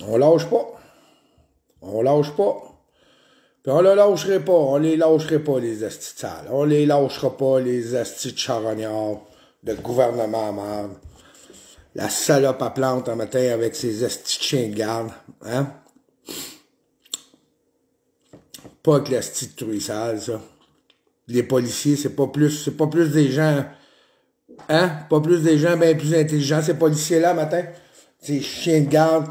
On lâche pas. On lâche pas. Puis on le lâcherait pas. On les lâcherait pas, les astis de sales. On les lâchera pas, les astis de charognards, de gouvernement à merde. La salope à plante un matin avec ses astis de chiens de garde. Hein? Pas que l'asti de truie sale, ça. Les policiers, c'est pas plus des gens, hein? Pas plus des gens bien plus intelligents, ces policiers-là, matin. Ces chiens de garde.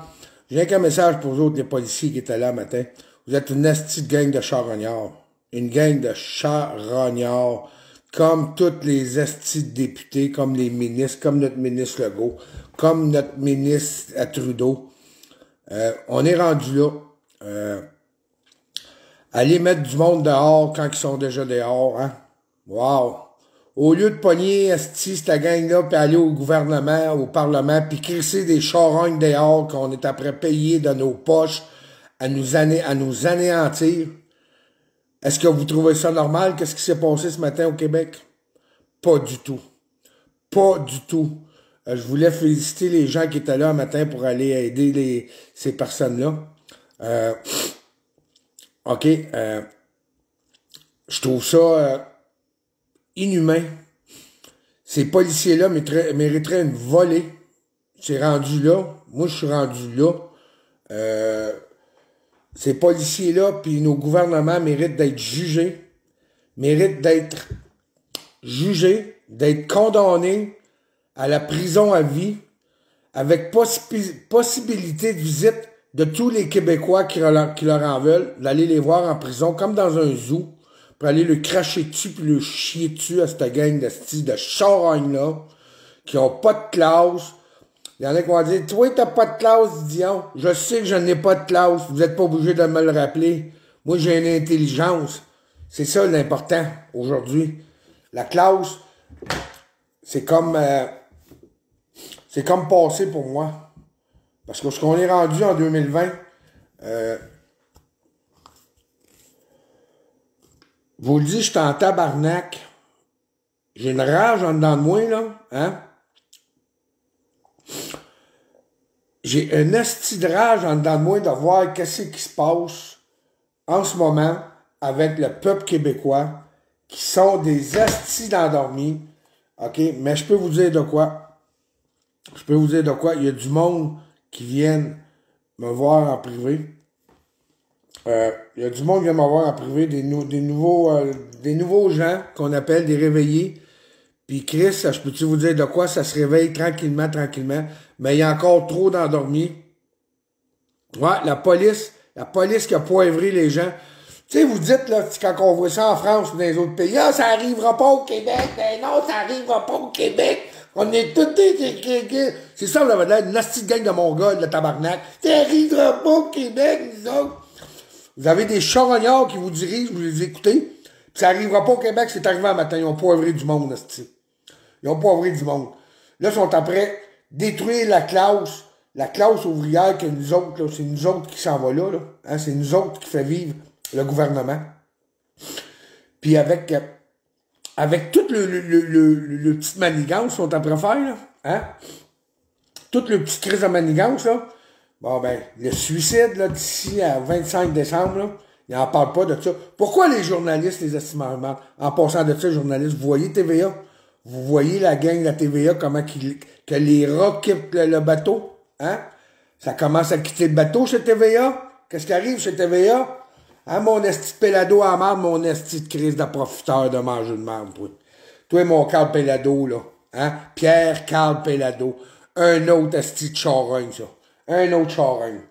J'ai qu'un message pour vous autres, les policiers qui étaient là, matin. Vous êtes une asti de gang de charognards. Une gang de charognards. Comme toutes les astis de députés, comme les ministres, comme notre ministre Legault, comme notre ministre à Trudeau. On est rendu là. Aller mettre du monde dehors quand ils sont déjà dehors, hein? Wow! Au lieu de pogner asti cette gang-là, puis aller au gouvernement, au parlement, puis crisser des charognes dehors qu'on est après payer de nos poches à nous anéantir. Est-ce que vous trouvez ça normal? Qu'est-ce qui s'est passé ce matin au Québec? Pas du tout. Pas du tout. Je voulais féliciter les gens qui étaient là un matin pour aller aider ces personnes-là. OK. Je trouve ça inhumain. Ces policiers-là mériteraient une volée. C'est rendu là. Moi, je suis rendu là. Ces policiers-là, puis nos gouvernements méritent d'être jugés, d'être condamnés à la prison à vie, avec possibilité de visite de tous les Québécois qui leur en veulent, d'aller les voir en prison, comme dans un zoo, pour aller le cracher dessus, puis le chier dessus à cette gang de charognes-là, qui ont pas de classe. Il y en a qui vont dire, toi, t'as pas de classe, Dion. Je sais que je n'ai pas de classe. Vous n'êtes pas obligé de me le rappeler. Moi, j'ai une intelligence. C'est ça l'important aujourd'hui. La classe, c'est comme passé pour moi. Parce que ce qu'on est rendu en 2020, vous le dis, je suis en tabarnak. J'ai une rage en dedans de moi, là. Hein? J'ai un asti de rage en dedans de moi de voir qu'est-ce qui se passe en ce moment avec le peuple québécois qui sont des astis d'endormis. OK? Mais je peux vous dire de quoi. Il y a du monde qui viennent me voir en privé. Il y a du monde qui vient me voir en privé, des nouveaux gens qu'on appelle des réveillés. Puis Chris, je peux-tu vous dire de quoi? Ça se réveille tranquillement, mais il y a encore trop d'endormis. Ouais, la police qui a poivré les gens. Tu sais, vous dites, là, quand on voit ça en France ou dans les autres pays, ah, ça arrivera pas au Québec. Ben non, ça arrivera pas au Québec. On est tous des... C'est ça, là, une nasty gang de Mongols, le tabarnak. Ça arrivera pas au Québec, nous autres. Vous avez des charognards qui vous dirigent, vous les écoutez, puis ça arrivera pas au Québec, c'est arrivé un matin. Ils ont poivré du monde, nasty. Ils ont poivré du monde. Là, ils sont après détruire la classe ouvrière que nous autres, là, c'est nous autres qui s'en va là. Hein, c'est nous autres qui fait vivre le gouvernement. Puis avec tout le petit manigance qu'on sont après faire, là, hein? Tout le petit crise de manigance, là. Bon, ben, le suicide, là, d'ici à 25 décembre, là, ils n'en parlent pas de ça. Pourquoi les journalistes, les estimements, en passant de ça, les journalistes, vous voyez TVA? Vous voyez la gang de la TVA, comment que les rats quittent le bateau, hein? Ça commence à quitter le bateau chez TVA. Qu'est-ce qui arrive chez TVA? Hein, mon esti de Pelado à marde, mon esti de crise de profiteur de manger de marde, toi. Toi, mon Carl Pelado, là. Hein? Pierre Carl Pelado. Un autre esti de charogne, ça. Un autre charogne.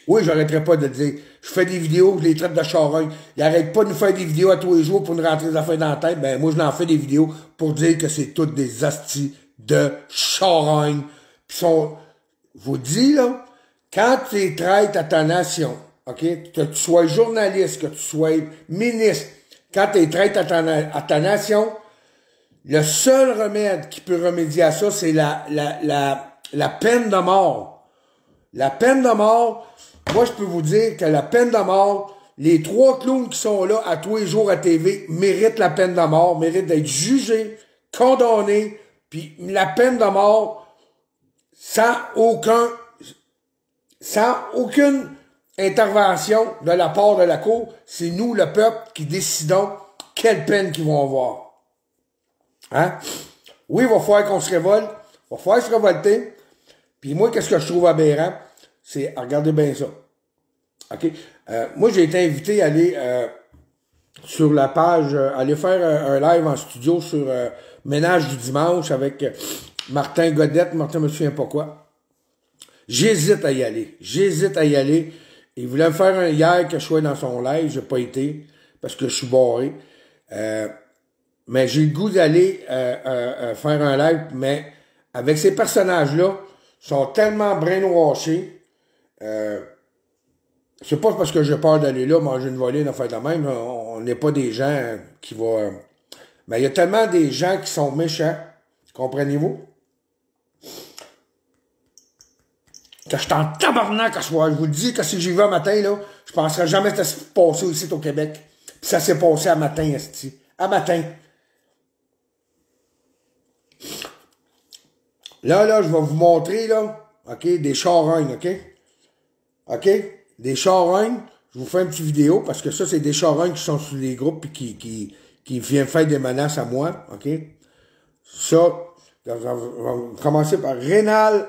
Oui, j'arrêterai pas de dire. Je fais des vidéos, je les traite de charogne. Ils arrêtent pas de nous faire des vidéos à tous les jours pour nous rentrer des affaires dans la tête. Ben, moi, je n'en fais des vidéos pour dire que c'est toutes des astis de charogne. Pis vous dis, là, quand tu traites à ta nation, OK, que tu sois journaliste, que tu sois ministre, quand tu traites à ta nation, le seul remède qui peut remédier à ça, c'est la peine de mort. La peine de mort, moi, je peux vous dire que la peine de mort, les 3 clowns qui sont là à tous les jours à TV méritent la peine de mort, méritent d'être jugés, condamnés, puis la peine de mort sans sans aucune intervention de la part de la Cour, c'est nous, le peuple, qui décidons quelle peine qu'ils vont avoir. Hein? Oui, il va falloir qu'on se révolte, il va falloir se révolter, puis moi, qu'est-ce que je trouve aberrant? C'est, regardez bien ça. OK? Moi, j'ai été invité à aller sur la page, aller faire un live en studio sur Ménage du dimanche avec Martin Godette, Martin me souvient pas quoi. J'hésite à y aller. J'hésite à y aller. Il voulait me faire un hier que je sois dans son live. J'ai pas été parce que je suis barré. Mais j'ai le goût d'aller faire un live, mais avec ces personnages-là, ils sont tellement brainwashés. C'est pas parce que j'ai peur d'aller là, manger une volée, une affaire de même. On n'est pas des gens qui vont... mais il y a tellement des gens qui sont méchants. Comprenez-vous? Que je suis en tabarnak à soir. Je vous le dis que si j'y vais un matin, là, je penserais jamais que ça s'est passé ici au Québec. Puis ça s'est passé à matin, esti. À matin. Là, je vais vous montrer, là, OK, des charognes, OK? OK? Des charognes. Je vous fais une petite vidéo, parce que ça, c'est des charognes qui sont sur les groupes et qui viennent faire des menaces à moi, OK? Ça, on va commencer par Rénal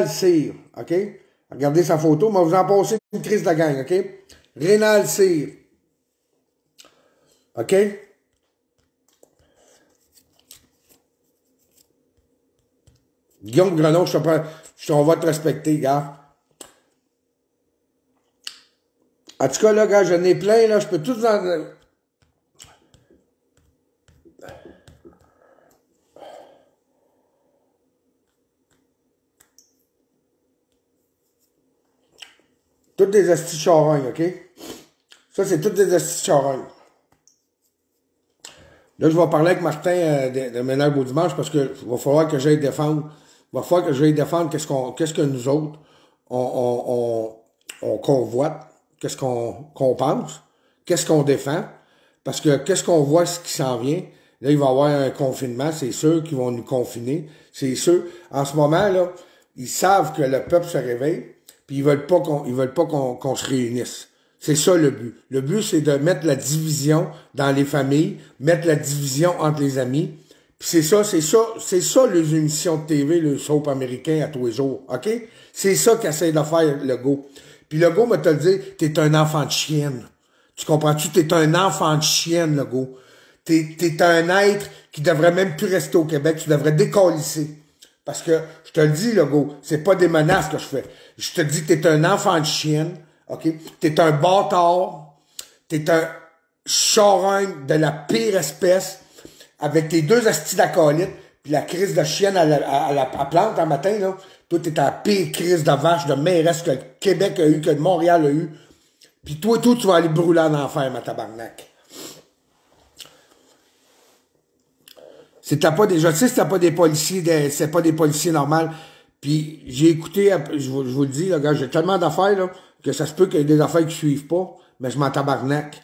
Cyr, OK? Regardez sa photo, mais vous en passez une crise de la gang, OK? Rénal Cyr. OK? Guillaume Grenon, on va te respecter, gars. En tout cas, là, gars, j'en ai plein, là, je peux tous en... Toutes des astis charognes, OK? Ça, c'est toutes des astis charognes. Là, je vais parler avec Martin de Ménage au dimanche parce que va falloir que j'aille défendre. Il va falloir que j'aille défendre qu'est-ce que nous autres, on convoite, qu'est-ce qu'on pense, qu'est-ce qu'on défend. Parce que qu'est-ce qu'on voit, ce qui s'en vient. Là, il va y avoir un confinement, c'est sûr qu'ils vont nous confiner. C'est sûr. En ce moment, là, ils savent que le peuple se réveille, puis ils veulent pas qu'on se réunisse. C'est ça le but. Le but, c'est de mettre la division dans les familles, mettre la division entre les amis. Puis c'est ça les émissions de TV, le soap américain à tous les jours, OK? C'est ça qu'essaie de faire Legault. Puis Legault me te le dit, t'es un enfant de chienne. Tu comprends-tu? T'es un enfant de chienne, Legault. T'es un être qui devrait même plus rester au Québec. Tu devrais décalisser. Parce que, je te le dis, Legault, c'est pas des menaces que je fais. Je te dis que t'es un enfant de chienne. OK? T'es un bâtard. T'es un charogne de la pire espèce avec tes deux astis d'acolyte puis la crise de chienne à la plante un matin, là. Toi, t'es la pire crise de vache, de mairesse que le Québec a eu, que le Montréal a eu. Puis toi, tu vas aller brûler en enfer, ma tabarnak. Je sais que t'as pas des policiers, c'est pas des policiers normaux. Puis j'ai écouté, je vous le dis, là, gars, j'ai tellement d'affaires, là, que ça se peut qu'il y ait des affaires qui suivent pas, mais je m'en tabarnak.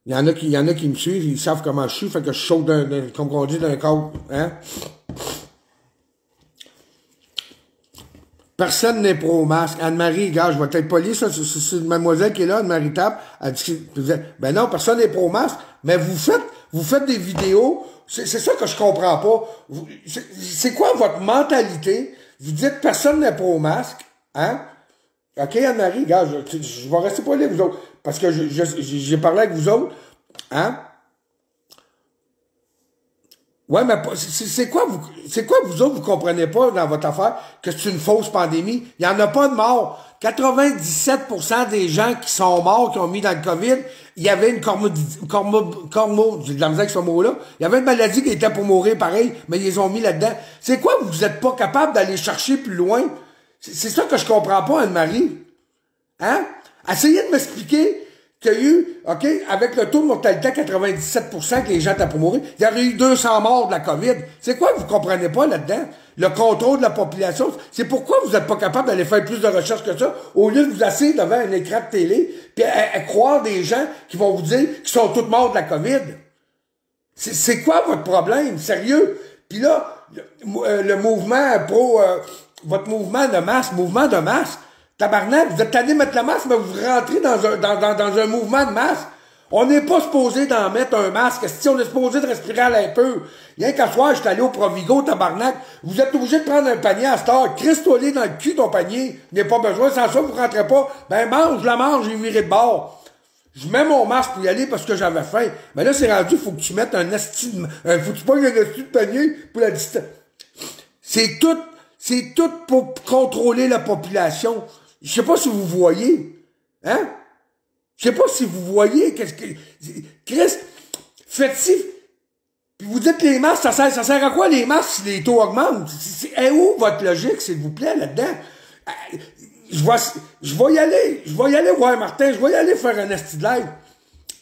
Il y en a qui me suivent, ils savent comment je suis, fait que je saute comme on dit, d'un corps, hein. Personne n'est pro-masque. Anne-Marie, gars, je vais être poli, ça, c'est une mademoiselle qui est là, Anne-Marie Tape, elle dit, ben non, personne n'est pro-masque, mais vous faites des vidéos, c'est ça que je comprends pas. C'est quoi votre mentalité? Vous dites personne n'est pro-masque, hein? OK, Anne-Marie, gars, je vais rester poli avec vous autres, parce que j'ai parlé avec vous autres, hein? Ouais, mais c'est quoi vous autres, vous comprenez pas dans votre affaire que c'est une fausse pandémie? Il y en a pas de morts. 97% des gens qui sont morts, qui ont mis dans le COVID, il y avait une j'ai de la misère avec ce mot-là. Il y avait une maladie qui était pour mourir pareil, mais ils les ont mis là-dedans. C'est quoi, vous êtes pas capable d'aller chercher plus loin? C'est ça que je comprends pas, Anne-Marie. Hein? Essayez de m'expliquer qu'il y a eu, OK, avec le taux de mortalité à 97% que les gens étaient pour mourir, il y avait eu 200 morts de la COVID. C'est quoi que vous comprenez pas là-dedans? Le contrôle de la population. C'est pourquoi vous n'êtes pas capable d'aller faire plus de recherches que ça, au lieu de vous asseoir devant un écran de télé, puis à croire des gens qui vont vous dire qu'ils sont tous morts de la COVID. C'est quoi votre problème? Sérieux? Puis là, le mouvement votre mouvement de masse, Tabarnak, vous êtes tanné de mettre le masque, mais vous rentrez dans un mouvement de masse. On n'est pas supposé d'en mettre un masque. Si on est supposé de respirer à l'air peu. Rien qu'à soir, j'étais allé au Provigo, tabarnak. Vous êtes obligé de prendre un panier à cette heure. Cristolé dans le cul ton panier. Il n'y a pas besoin. Sans ça, vous rentrez pas. Ben, mange, la mange, j'ai viré de bord. Je mets mon masque pour y aller parce que j'avais faim. Mais là, c'est rendu, faut que tu mettes un esti faut que tu pognes un esti de panier pour la distance. C'est tout pour contrôler la population. Je sais pas si vous voyez. Hein? Je sais pas si vous voyez qu'est-ce que... Chris, faites-ci... Puis vous dites les masques, ça sert à quoi les masques si les taux augmentent? C'est où votre logique, s'il vous plaît, là-dedans? Je vais y aller voir Martin, je vais y aller faire un esti de live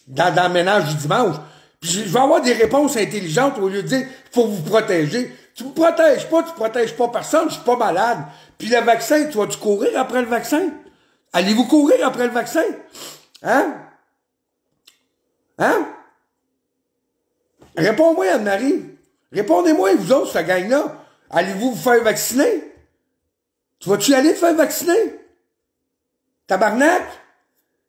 dans le ménage du dimanche. Puis je vais avoir des réponses intelligentes au lieu de dire, faut vous protéger. Tu me protèges pas, tu protèges pas personne, je suis pas malade. Puis le vaccin, tu vas-tu courir après le vaccin? Allez-vous courir après le vaccin? Hein? Hein? Réponds-moi, Anne-Marie. Répondez-moi, vous autres, cette gang-là. Allez-vous vous faire vacciner? Tu vas-tu y aller te faire vacciner? Tabarnak?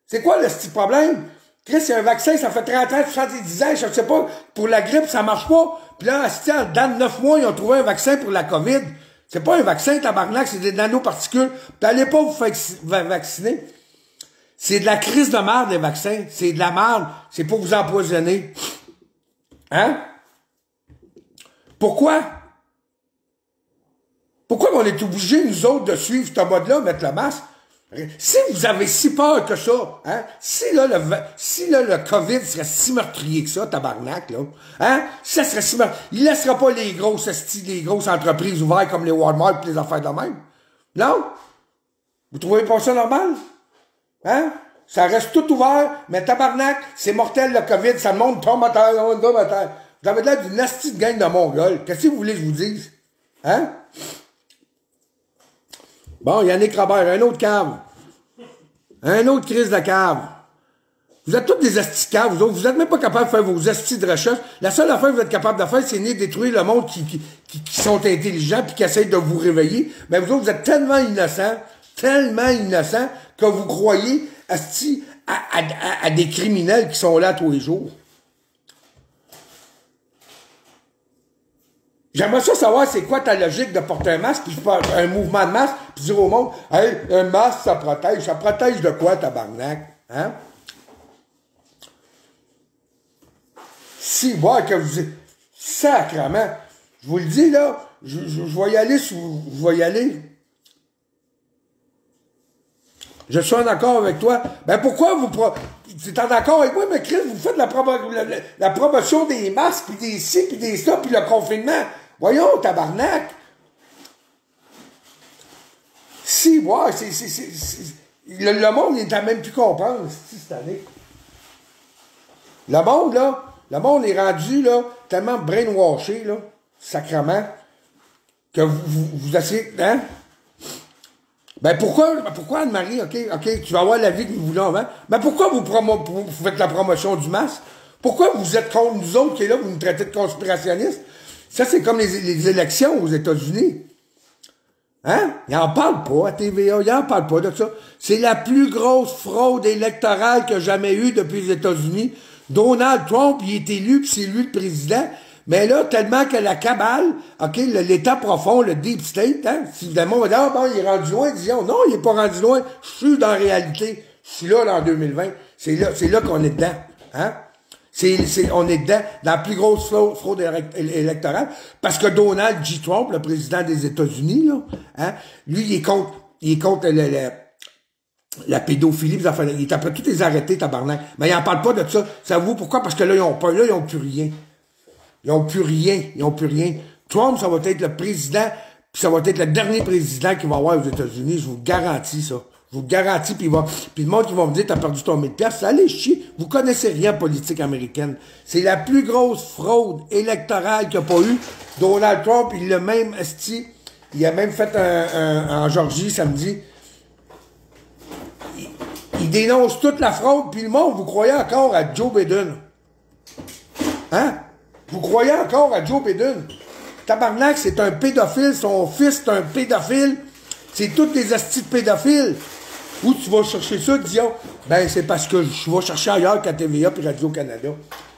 C'est quoi le petit problème? Chris, c'est un vaccin, ça fait 30 ans, 70 ans, je sais pas, pour la grippe, ça marche pas. Puis là, dans 9 mois, ils ont trouvé un vaccin pour la COVID. C'est pas un vaccin, tabarnak, c'est des nanoparticules. Puis allez pas vous faire vacciner. C'est de la crise de merde, les vaccins. C'est de la merde. C'est pour vous empoisonner. Hein? Pourquoi? Pourquoi on est obligés, nous autres, de suivre ce mode-là, mettre le masque? Si vous avez si peur que ça, hein? Si là, le COVID serait si meurtrier que ça, tabarnak, là, hein? Si ça serait si meurtrier, il laissera pas les grosses entreprises ouvertes comme les Walmart et les affaires de même. Non? Vous trouvez pas ça normal? Hein? Ça reste tout ouvert, mais tabarnak, c'est mortel le COVID, ça monte, tombe à terre, tombe à terre. Vous avez l'air d'une nasty de gang de Mongol. Qu'est-ce que vous voulez que je vous dise? Hein? Bon, Yannick Robert, un autre cave. Un autre crise de cave. Vous êtes tous des astis de cave, vous autres. Vous êtes même pas capables de faire vos astis de recherche. La seule affaire que vous êtes capable de faire, c'est de détruire le monde qui sont intelligents puis qui essayent de vous réveiller. Mais vous autres, vous êtes tellement innocents que vous croyez asti à des criminels qui sont là tous les jours. J'aimerais ça savoir c'est quoi ta logique de porter un masque, puis un mouvement de masque, puis dire au monde, hey, un masque, ça protège de quoi, tabarnak? Hein? Si, voir que vous êtes sacrement, je vous le dis, là, je vais y aller, je vais y aller. Je suis en accord avec toi. Ben pourquoi vous... Tu es en accord avec moi, mais Chris, vous faites la promotion des masques, puis des ci, puis des ça, puis le confinement. Voyons, tabarnak. Si, ouais, le monde n'est à même plus comprendre, cette année. Le monde est rendu, là, tellement brainwashé, là, sacrement, que vous essayez, hein? Ben pourquoi Anne-Marie, OK, tu vas avoir la vie que nous voulons avant. Ben pourquoi vous faites la promotion du masque? Pourquoi vous êtes contre nous autres qui est là, vous nous traitez de conspirationnistes? Ça, c'est comme les élections aux États-Unis. Hein? Ils n'en parlent pas à TVA, ils n'en parlent pas de ça. C'est la plus grosse fraude électorale qu'il y a jamais eu depuis les États-Unis. Donald Trump, il est élu, puis c'est lui le président. Mais là, tellement que la cabale, OK, l'État profond, le Deep State, hein, si évidemment on va dire, ah bon, il est rendu loin, disons, non, il est pas rendu loin, je suis dans la réalité, je suis là en 2020, c'est là qu'on est dedans, hein. On est dedans, dans la plus grosse fraude électorale, parce que Donald J. Trump, le président des États-Unis, là, hein, lui, il est contre la pédophilie, il est après tous les arrêtés, tabarnak. Mais il en parle pas de ça. Savez-vous pourquoi? Parce que là, ils ont peur, là, ils ont plus rien. Ils n'ont plus rien. Trump, ça va être le président, puis ça va être le dernier président qu'il va avoir aux États-Unis. Je vous garantis ça. Je vous garantis. Puis le monde qui va me dire, t'as perdu ton 1000$, allez chier. Vous connaissez rien en politique américaine. C'est la plus grosse fraude électorale qu'il n'y a pas eu. Donald Trump, il a même fait en Georgie samedi. Il dénonce toute la fraude, puis le monde, vous croyez encore à Joe Biden. Hein? Vous croyez encore à Joe Biden? Tabarnak, c'est un pédophile. Son fils, c'est un pédophile. C'est tous des astis de pédophiles. Où tu vas chercher ça, Dion? Ben, c'est parce que je vais chercher ailleurs qu'à TVA puis Radio-Canada.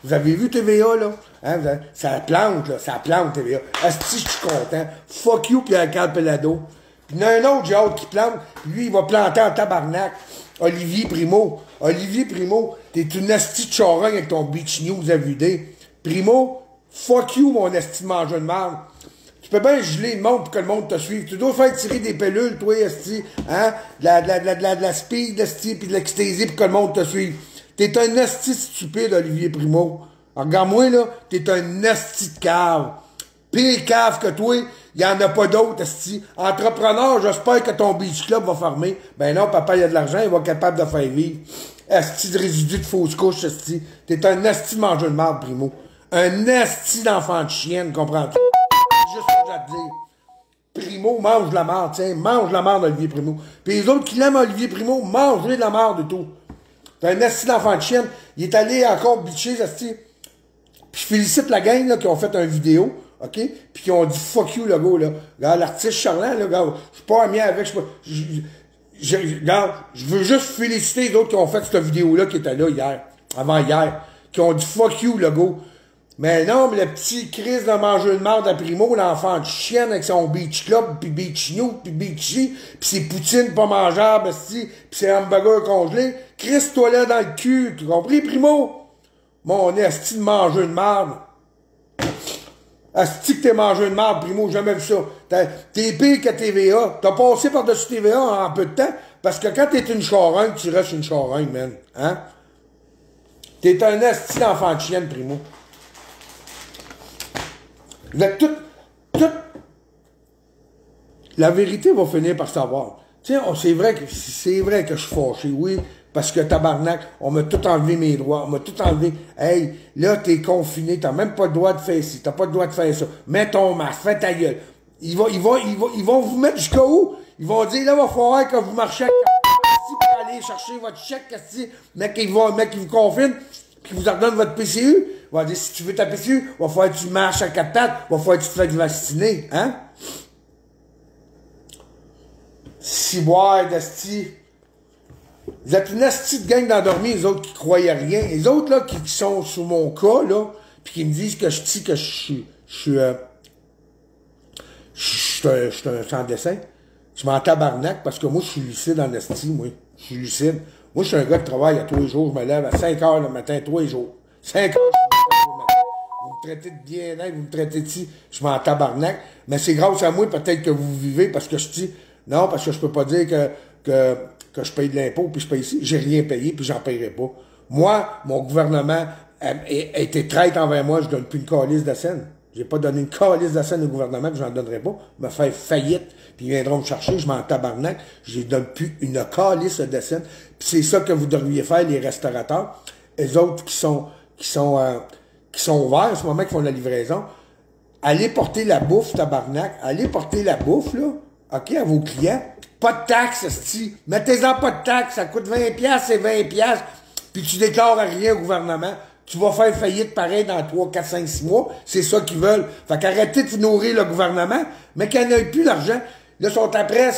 Vous avez vu TVA, là? Hein, ça plante, là. Ça plante, TVA. Asti, je suis content. Fuck you, puis un Calpelado. Puis il y en a un autre, j'ai hâte, qui plante. Lui, il va planter en tabarnak. Olivier Primo. Olivier Primo, t'es une asti de charogne avec ton Beach News à vider. Primo, fuck you, mon asti de mangeur de marde. Tu peux bien geler le monde pour que le monde te suive. Tu dois faire tirer des pilules, toi, esti, hein? De la speed, esti, pis de l'ecstasy pour que le monde te suive. T'es un esti stupide, Olivier Primo. Regarde-moi, là, t'es un esti de cave. Pire cave que toi, il y en a pas d'autres, esti. Entrepreneur, j'espère que ton beach club va fermer. Ben non, papa, il a de l'argent, il va être capable de faire vivre. Esti de résidus de fausses couches, esti. T'es un esti de mangeur de marde, Primo. Un esti d'enfant de chienne, comprends-tu? C'est juste ça que j'ai à te dire. Primo, mange la marde, tiens, mange la marde d'Olivier Primo. Puis les autres qui l'aiment Olivier Primo, mangez de la marde et tout. T'as un esti d'enfant de chienne, il est allé encore bitcher, esti. Puis je félicite la gang, là, qui ont fait une vidéo, OK? Puis qui ont dit fuck you, le gars, là. Regarde, l'artiste charlant, là, regarde, je suis pas ami avec, regarde, je veux juste féliciter les autres qui ont fait cette vidéo-là, qui était là hier, avant-hier, qui ont dit fuck you, le gars. Mais non, mais le petit Chris de mangeur de marde à Primo, l'enfant de chienne avec son Beach Club, puis Beach New, puis Beachy, puis ses poutines pas mangeables, pis ses hamburgers congelés. Chris, toi là dans le cul, tu compris, Primo? Mon esti de mangeur de marde. Esti que t'es mangeur de marde, Primo, jamais vu ça. T'es pire que TVA. T'as passé par-dessus TVA en peu de temps, parce que quand t'es une charogne, tu restes une charogne, man. Hein? T'es un esti d'enfant de chienne, Primo. Vous êtes tout... La vérité va finir par savoir. Tiens, c'est vrai que je suis fâché, oui, parce que tabarnak, on m'a tout enlevé mes droits, on m'a tout enlevé. Hey, là, t'es confiné, t'as même pas le droit de faire ci, t'as pas le droit de faire ça. Mets ton masque, fais ta gueule. Ils vont vous mettre jusqu'à où? Ils vont dire, là, il va falloir que vous marchiez avec pour aller chercher votre chèque, mec qui vous confine, puis vous ordonne votre PCU. Il va dire, si tu veux ta PCU, il va falloir que tu marches à 4 pattes, il va falloir que tu te fasses vacciner, hein? Ciboire d'asti. Vous êtes une asti de gang d'endormis, les autres qui croyaient rien. Les autres, là, qui sont sous mon cas, là, puis qui me disent que je suis sans dessin. Je m'en tabarnak parce que moi, je suis lucide en esti, moi. Je suis lucide. Moi, je suis un gars qui travaille à tous les jours. Je me lève à 5 heures le matin, tous les jours. 5 heures, le matin. Vous me traitez de bien-être, vous me traitez de ci. Je m'en tabarnak. Mais c'est grâce à moi, peut-être que vous vivez parce que je dis, non, parce que je peux pas dire que je paye de l'impôt puis je paye ici. J'ai rien payé puis j'en payerai pas. Moi, mon gouvernement a été traite envers moi. Je donne plus une calice de scène. J'ai pas donné une calice de scène au gouvernement, puis j'en donnerai pas. Me faire faillite, puis ils viendront me chercher, je m'en tabarnak. Je donne plus une calice de scène. Puis c'est ça que vous devriez faire, les restaurateurs. Les autres qui sont ouverts en ce moment, qui font la livraison. Allez porter la bouffe, tabarnak. Allez porter la bouffe, là, OK, à vos clients. Pas de taxes, esti. Mettez-en pas de taxes. Ça coûte 20$, c'est 20$. Puis tu déclares à rien au gouvernement. Tu vas faire faillite pareil dans 3, 4, 5, 6 mois. C'est ça qu'ils veulent. Fait qu'arrêtez de nourrir le gouvernement, mais qu'il n'y en ait plus d'argent. Là, ils sont après,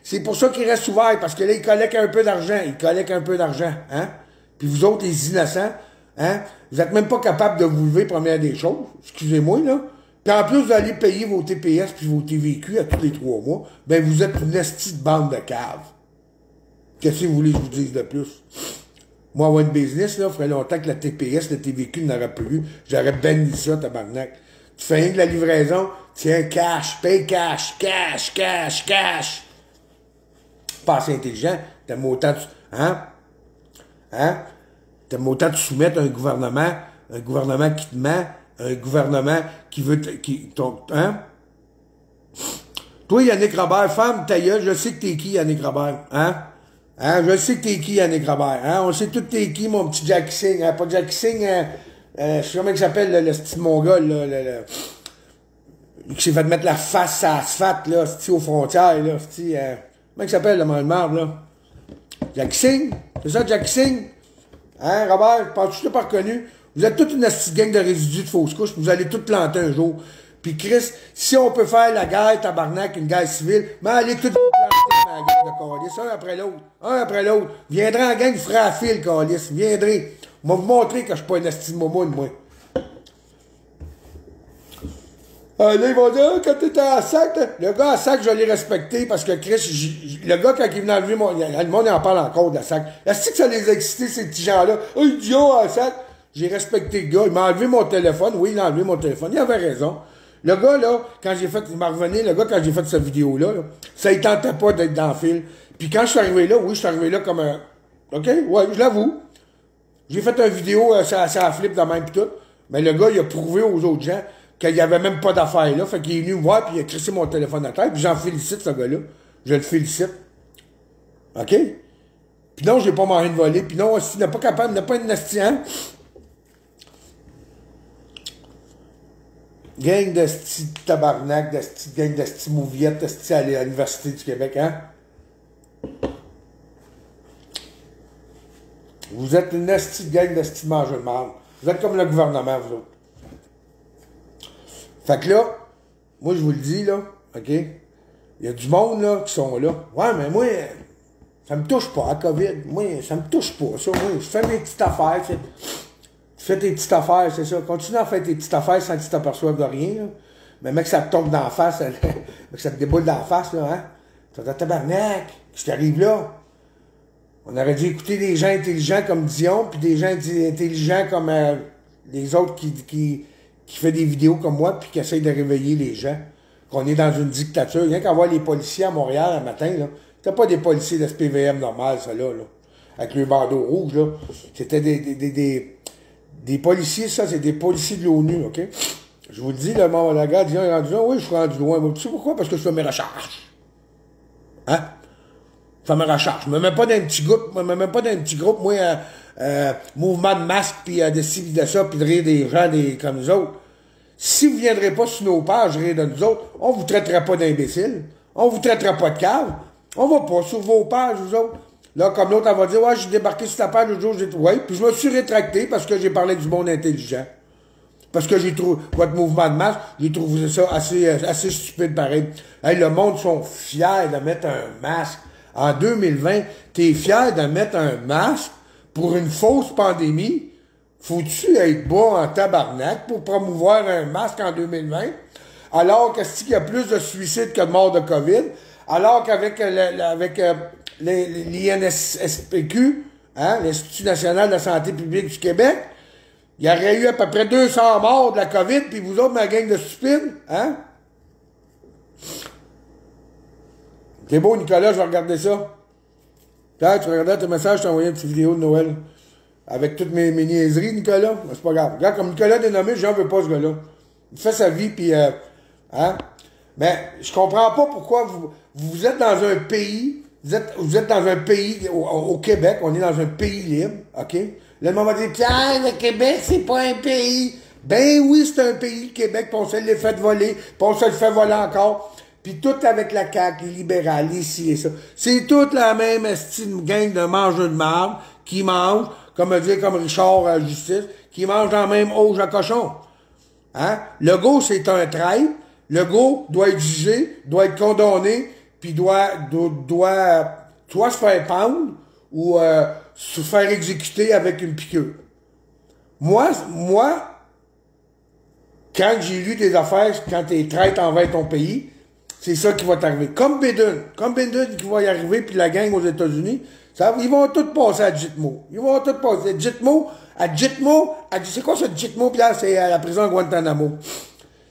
c'est pour ça qu'ils restent ouverts, parce que là, ils collectent un peu d'argent. Ils collectent un peu d'argent, hein. Puis vous autres, les innocents, hein, vous êtes même pas capables de vous lever, première des choses. Excusez-moi, là. Puis en plus, vous allez payer vos TPS puis vos TVQ à tous les 3 mois. Ben, vous êtes une esti de bande de caves. Qu'est-ce que vous voulez que je vous dise de plus? Moi, avoir une business, là, ferait longtemps que la TPS, le TVQ n'aurait plus eu. J'aurais banni ça, tabarnak. Tu fais rien que la livraison, tiens, cash, paye cash, cash, cash, cash. Pas assez intelligent, t'aimes autant, t'aimes autant te soumettre à un gouvernement qui te ment, un gouvernement qui veut, Toi, Yannick Robert, femme, ta gueule, je sais que t'es qui, Yannick Robert, hein? Hein, je sais que t'es qui, Yannick Robert. Hein? On sait tout t'es qui, mon petit Jack Singh. Hein? Pas Jack Singh, je sais comment il s'appelle, le style mongol, là, qui s'est fait mettre la face à asphalte, là, aux frontières, là, comment il s'appelle, le marbre, là? Jack Singh? C'est ça, Jack Singh? Hein, Robert? Penses-tu que tu l'as pas reconnu? Vous êtes toute une petite gang de résidus de fausses couches, vous allez tout planter un jour. Puis Chris, si on peut faire la guerre, tabarnak, une guerre civile, mais allez tout planter, la gang de calice, un après l'autre. Un après l'autre. Viendrez en gang, fera à fil, calice. Viendrez. On va vous montrer que je suis pas un esti de momoune, moi. Là, ils vont dire, quand t'étais à sac, le gars à sac, je l'ai respecté parce que Chris, le gars, quand il venait enlever mon. Le monde en parle encore de la sac. Est-ce que ça les a excités, ces petits gens-là? Oh, idiot, à sac. J'ai respecté le gars. Il m'a enlevé mon téléphone. Oui, il a enlevé mon téléphone. Il avait raison. Le gars, là, quand j'ai fait. Il m'a revenu, le gars, quand j'ai fait cette vidéo-là, là, ça ne tentait pas d'être dans le fil. Puis quand je suis arrivé là, oui, je suis arrivé là comme un. OK? Ouais, je l'avoue. J'ai fait une vidéo, ça flip de même pis tout. Mais le gars, il a prouvé aux autres gens qu'il n'y avait même pas d'affaires là. Fait qu'il est venu me voir puis il a crissé mon téléphone à terre. Puis j'en félicite, ce gars-là. Je le félicite. OK? Puis non, j'ai pas mangé de voler. Puis non, s'il n'est pas capable, il n'est pas une nastian. Gang de sti tabarnak, gang de sti mouviette, de sti à l'Université du Québec, hein? Vous êtes une esti de gang de sti mangeur de marde. Vous êtes comme le gouvernement, vous autres. Fait que là, moi je vous le dis, là, OK? Il y a du monde, là, qui sont là. Ouais, mais moi, ça me touche pas, la COVID. Moi, ça me touche pas, ça. Moi, je fais mes petites affaires, tu fais tes petites affaires, c'est ça. Continue à faire tes petites affaires sans que tu t'aperçoives de rien, là. Mais mec, ça te tombe dans la face, que ça te déboule dans la face, là, hein? Tu vas tabarnak, je t'arrive là. On aurait dû écouter des gens intelligents comme Dion, puis des gens intelligents comme les autres qui fait des vidéos comme moi, puis qui essayent de réveiller les gens. Qu'on est dans une dictature. Rien qu'à voir les policiers à Montréal un matin, là. C'était pas des policiers de SPVM normal, ça là. Avec le bandeau rouge, là. C'était des policiers, ça, c'est des policiers de l'ONU, OK? Je vous le dis, le gars dit, rendu là, oui, je suis rendu loin. Tu sais pourquoi? Parce que je fais mes recherches. Hein? Ça me recharge. Je me mets pas dans un petit groupe, moi, mouvement de masque, puis de ci, puis de ça, puis de rire des gens comme nous autres. Si vous viendrez pas sur nos pages rire de nous autres, on vous traitera pas d'imbéciles, on vous traitera pas de cave, on va pas sur vos pages, vous autres. Là, comme l'autre, elle va dire, ouais, j'ai débarqué sur ta page l'autre jour, ouais, puis je me suis rétracté parce que j'ai parlé du monde intelligent. Parce que j'ai trouvé, votre mouvement de masse, j'ai trouvé ça assez stupide pareil. Hey, le monde sont fiers de mettre un masque. En 2020, t'es fier de mettre un masque pour une fausse pandémie? Faut-tu être bas en tabarnak pour promouvoir un masque en 2020? Alors qu'il y a plus de suicides que de morts de COVID? Alors qu'avec l'INSPQ, hein, l'Institut national de la santé publique du Québec, il y aurait eu à peu près 200 morts de la COVID, puis vous autres, ma gang de stupides, hein? C'est beau, Nicolas, je vais regarder ça. Là, tu regardais tes messages, je t'ai envoyé une petite vidéo de Noël. Avec toutes mes niaiseries, Nicolas. Mais c'est pas grave. Regarde, comme Nicolas est nommé, j'en veux pas, ce gars-là. Il fait sa vie, puis hein? Mais je comprends pas pourquoi vous êtes dans un pays, vous êtes dans un pays, au Québec, on est dans un pays libre, OK? Là, le monde va dire, Pierre, le Québec, c'est pas un pays. Ben oui, c'est un pays, le Québec, puis on se le fait voler, puis on se le fait voler encore. Puis tout avec la CAQ, les libérales, les ci et ça. C'est toute la même estime gang de mangeurs de marde qui mangent, comme Richard à Justice, qui mangent dans la même auge à cochon. Hein? Legault, c'est un traître. Legault doit être jugé, doit être condamné, puis doit soit se faire pendre ou se faire exécuter avec une piqûre. Moi, quand j'ai lu des affaires, quand t'es traître envers ton pays, c'est ça qui va t'arriver. Comme Biden qui va y arriver, puis la gang aux États-Unis, ils vont tous passer à Gitmo. Ils vont tous passer à Gitmo, c'est quoi ce Gitmo, Pierre? C'est à la prison de Guantanamo.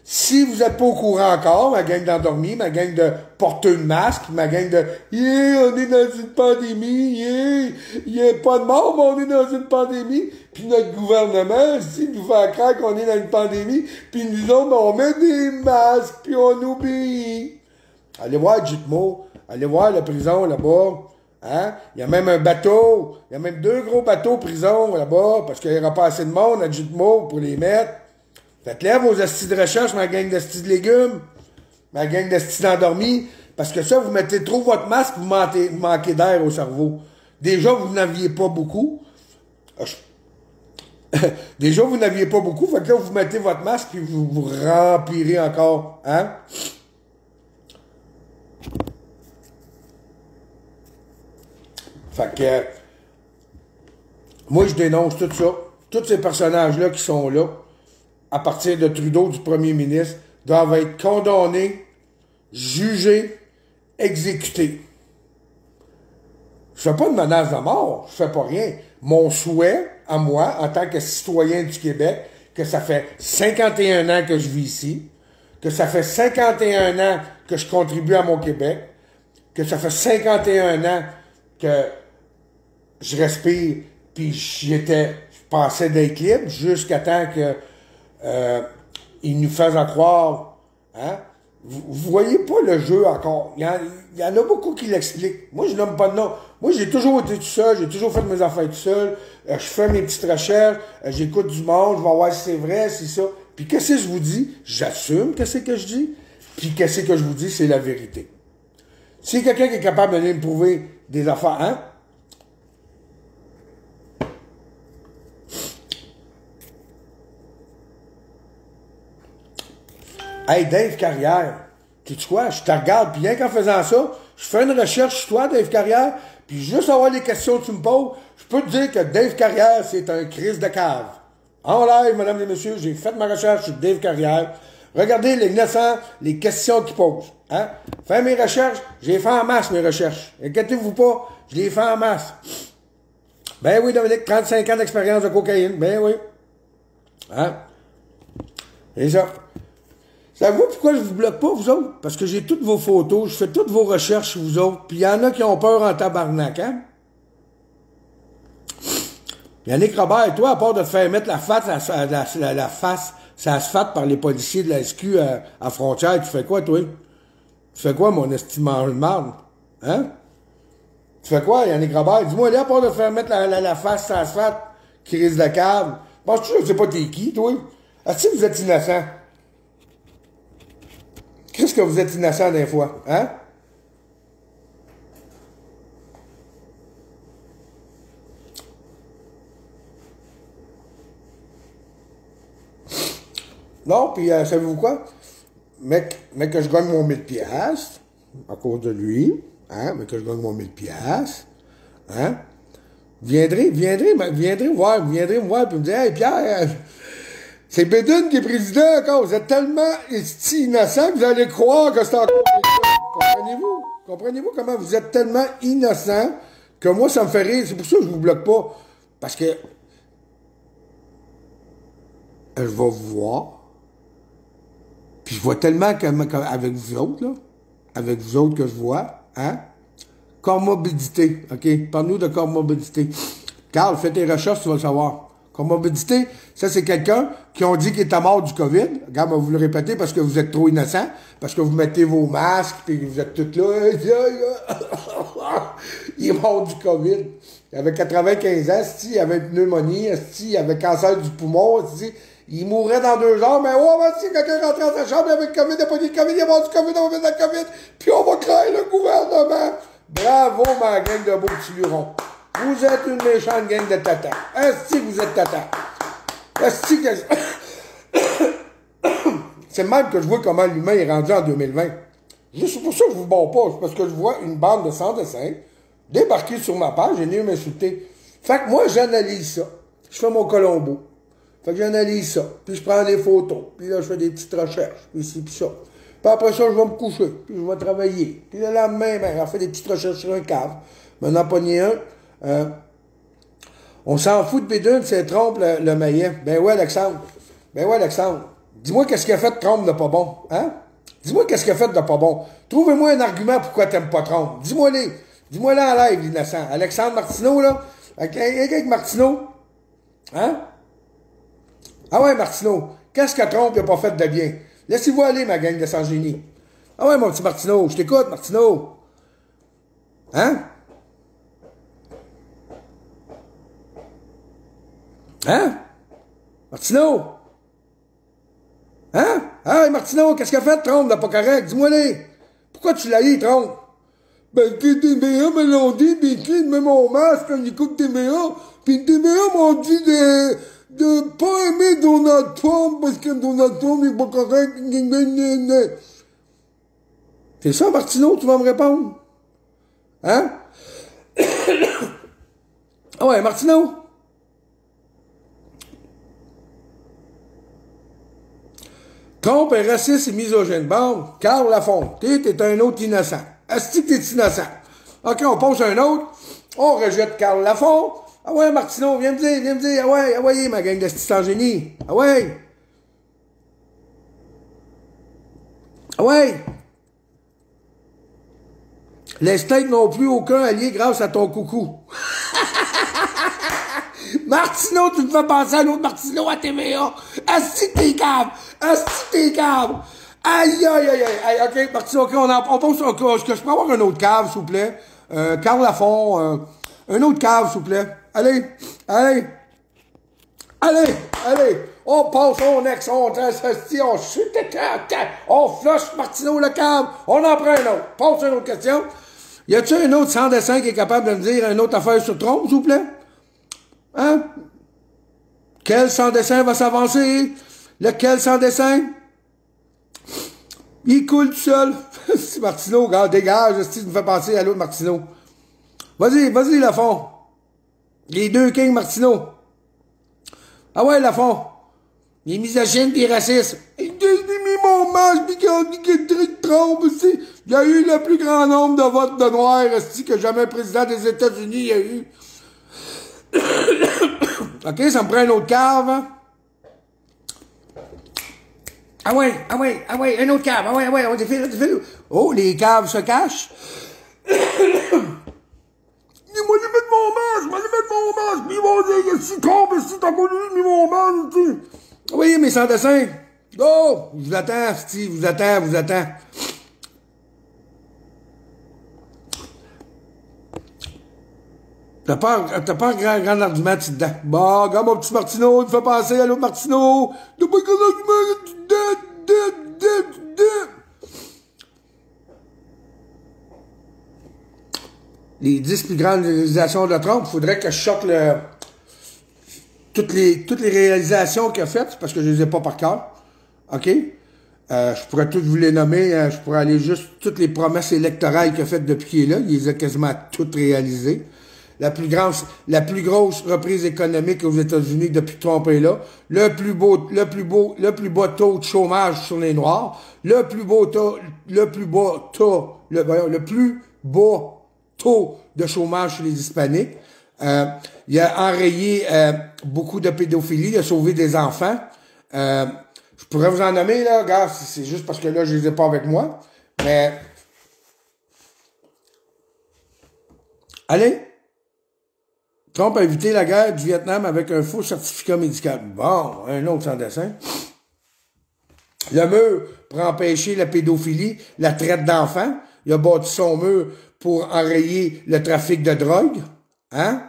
Si vous n'êtes pas au courant encore, ma gang d'endormis, ma gang de porteurs de masques, ma gang de « Yeah, on est dans une pandémie, yeah, il n'y a pas de mort, mais on est dans une pandémie. » Puis notre gouvernement, s'il nous fait croire qu'on est dans une pandémie, puis nous autres, on met des masques, puis on obéit. Allez voir Gitmo, allez voir la prison là-bas. Hein? Il y a même un bateau, il y a même 2 gros bateaux prison là-bas, parce qu'il n'y aura pas assez de monde à Gitmo pour les mettre. Faites-les vos astis de recherche, ma gang d'astis de légumes, ma gang d'astis d'endormis, parce que ça, vous mettez trop votre masque, vous manquez d'air au cerveau. Déjà, vous n'aviez pas beaucoup. Déjà, vous n'aviez pas beaucoup, fait que là, vous mettez votre masque, puis vous vous remplirez encore. Hein? Fait que, moi, je dénonce tout ça. Tous ces personnages-là qui sont là, à partir de Trudeau, du premier ministre, doivent être condamnés, jugés, exécutés. Je fais pas de menace de mort, je fais pas rien. Mon souhait, à moi, en tant que citoyen du Québec, que ça fait 51 ans que je vis ici, que ça fait 51 ans que je contribue à mon Québec, que ça fait 51 ans que je respire, puis je pensais d'être libre, jusqu'à temps que ils nous fassent croire, hein? Vous voyez pas le jeu encore. Il y en a beaucoup qui l'expliquent. Moi, je nomme pas de nom. Moi, j'ai toujours été tout seul, j'ai toujours fait mes affaires tout seul. Je fais mes petites recherches, j'écoute du monde, je vais voir si c'est vrai, si ça. Puis qu'est-ce que je vous dis? J'assume qu'est-ce que je dis. Puis qu'est-ce que je vous dis? C'est la vérité. Si quelqu'un qui est capable de venir me prouver des affaires, hein? Hey, Dave Carrière, tu sais quoi? Je te regarde, puis rien qu'en faisant ça, je fais une recherche sur toi, Dave Carrière, puis juste avoir les questions que tu me poses, je peux te dire que Dave Carrière, c'est un crise de cave. En live, mesdames et messieurs, j'ai fait ma recherche sur Dave Carrière. Regardez les 900, les questions qu'il pose. Hein? Fais mes recherches, j'ai fait en masse mes recherches. Inquiétez-vous pas, je les fais en masse. Ben oui, Dominique, 35 ans d'expérience de cocaïne. Ben oui. Hein? C'est ça. Savez-vous pourquoi je vous bloque pas, vous autres? Parce que j'ai toutes vos photos, je fais toutes vos recherches sur vous autres, puis il y en a qui ont peur en tabarnak, hein? Yannick Robert, toi, à part de te faire mettre la face ça se fait par les policiers de la SQ à frontière, tu fais quoi, toi? Tu fais quoi, mon estimant de marde? Hein? Tu fais quoi, Yannick Robert? Dis-moi, là, à part de te faire mettre la face ça se fait, crise de cave. Penses-tu que je sais pas t'es qui, toi? Est-ce que vous êtes innocent? Qu'est-ce que vous êtes innocent des fois, hein? Non, puis savez-vous quoi? Mec que je gagne mon 1000 piastres, à cause de lui, hein? Mais que je gagne mon 1000 piastres, hein? Viendrez me voir, puis me dire, hey Pierre, c'est Biden qui est président encore, vous êtes tellement innocent que vous allez croire que c'est encore... Comprenez-vous? Comprenez-vous comment vous êtes tellement innocent que moi, ça me fait rire. C'est pour ça que je vous bloque pas. Parce que je vais vous voir. Puis je vois tellement avec vous autres, là, avec vous autres que je vois, hein? Comorbidité, OK? Parle-nous de comorbidité. Carl, fais tes recherches, tu vas le savoir. Comorbidité, ça, c'est quelqu'un qui ont dit qu'il était mort du COVID. Regarde, on va vous le répéter parce que vous êtes trop innocents, parce que vous mettez vos masques, puis vous êtes tous là. Il est mort du COVID. Il avait 95 ans, il avait une pneumonie, il avait cancer du poumon, il mourrait dans 2 heures, mais si quelqu'un rentrait dans sa chambre avec le COVID, il n'a pas dit le COVID, il est mort du COVID, on va mettre le COVID, puis on va créer le gouvernement. Bravo, ma gang de beaux petits lurons. Vous êtes une méchante gang de tata. Est-ce que vous êtes tata? Est-ce que... C'est même que je vois comment l'humain est rendu en 2020. C'est pour ça que je vous bats pas. C'est parce que je vois une bande de sans-dessin débarquer sur ma page et venir m'insulter. Fait que moi, j'analyse ça. Je fais mon Colombo. Fait que j'analyse ça. Puis je prends des photos. Puis là, je fais des petites recherches. Puis ci, puis ça. Puis après ça, je vais me coucher. Puis je vais travailler. Puis le lendemain, ben, on fait des petites recherches sur un cave. Maintenant, pogner un. On s'en fout de Biden, c'est Trump le meilleur. Ben ouais, Alexandre. Ben ouais, Alexandre. Dis-moi qu'est-ce qu'il a fait de Trump de pas bon. Hein? Dis-moi qu'est-ce qu'il a fait de pas bon. Trouvez-moi un argument pourquoi t'aimes pas Trump. Dis-moi-les. Dis-moi là en live, l'innocent. Alexandre Martineau, là. Avec Martineau. Hein? Ah ouais, Martineau. Qu'est-ce que Trump n'a pas fait de bien? Laissez-vous aller, ma gang de sans-génie. Ah ouais, mon petit Martineau. Je t'écoute, Martineau. Hein? Hein? Martineau? Hein? Ah, Martineau, qu'est-ce qu'il a fait, Trump, là, pas correct? Dis-moi-les. Pourquoi tu l'as eu, Trump? Ben, que TVA me l'ont dit, pis qu'ils me mon masque quand j'écoute TVA, pis TVA m'ont dit de pas aimer Donald Trump parce que Donald Trump n'est pas correct. C'est ça, Martineau, tu vas me répondre? Hein? Ah ouais, Martineau. Trump est raciste et misogyne. Bon, Carl Lafont, t'es un autre innocent. Asti que t'es innocent. OK, on pose un autre. On rejette Carl Lafont. Ah ouais, Martineau, viens me dire. Ah ouais, ma gang de en génie. Ah ouais. Ah ouais. Les States n'ont plus aucun allié grâce à ton coucou. Martineau, tu me fais penser à l'autre Martineau à TVA. Asti que t'es cave. Asti que t'es cave. Aïe, OK, Martineau, OK, on pense, est-ce que je peux avoir un autre cave, s'il vous plaît? Carl Lafont, un autre cave, s'il vous plaît. Allez. On passe, on ex, on chute, on flush Martineau le cave. On en prend un autre. Passe une autre question. Y a-tu un autre sans dessin qui est capable de me dire une autre affaire sur Trump, s'il vous plaît? Hein? Quel sans dessin va s'avancer? Lequel sans dessin? Il coule tout seul. Si Martineau, regarde, dégage, si tu me fais penser à l'autre Martineau. Vas-y, Lafont. Les deux Kings Martineau. Ah ouais, Lafont. Les misogynes pis racistes. Il a mis mon masque pis qu'il trompe aussi. Il y a eu le plus grand nombre de votes de noirs que jamais un président des États-Unis a eu. OK, ça me prend un autre cave. Hein? Ah ouais, un autre cave. Ah ouais, on défile. Oh, les caves se cachent. Moi, je vais mettre mon masque, puis ils vont dire, si trompe, si t'as connu, mis mon masque, tu sais. Oui, mais sans dessin. Go! Je vous attends, Steve, vous attends. T'as pas un grand argument dedans. Bon, regarde mon petit Martineau, il me fait penser à l'autre Martineau. T'as pas un grand argument les 10 plus grandes réalisations de Trump, il faudrait que je sorte toutes les réalisations qu'il a faites, parce que je les ai pas par cœur. OK? Je pourrais toutes vous les nommer. Je pourrais aller juste toutes les promesses électorales qu'il a faites depuis qu'il est là. Il les a quasiment toutes réalisées. La plus grosse reprise économique aux États-Unis depuis que Trump est là. Le plus bas taux de chômage sur les Noirs. Le plus bas taux de chômage sur les Hispaniques. Il a enrayé beaucoup de pédophilie, il a sauvé des enfants. Je pourrais vous en nommer, là, gars, c'est juste parce que là, je les ai pas avec moi. Mais allez! Trump a évité la guerre du Vietnam avec un faux certificat médical. Bon, un autre sans dessin. Le mur pour empêcher la pédophilie, la traite d'enfants. Il a bâti son mur pour enrayer le trafic de drogue. Hein?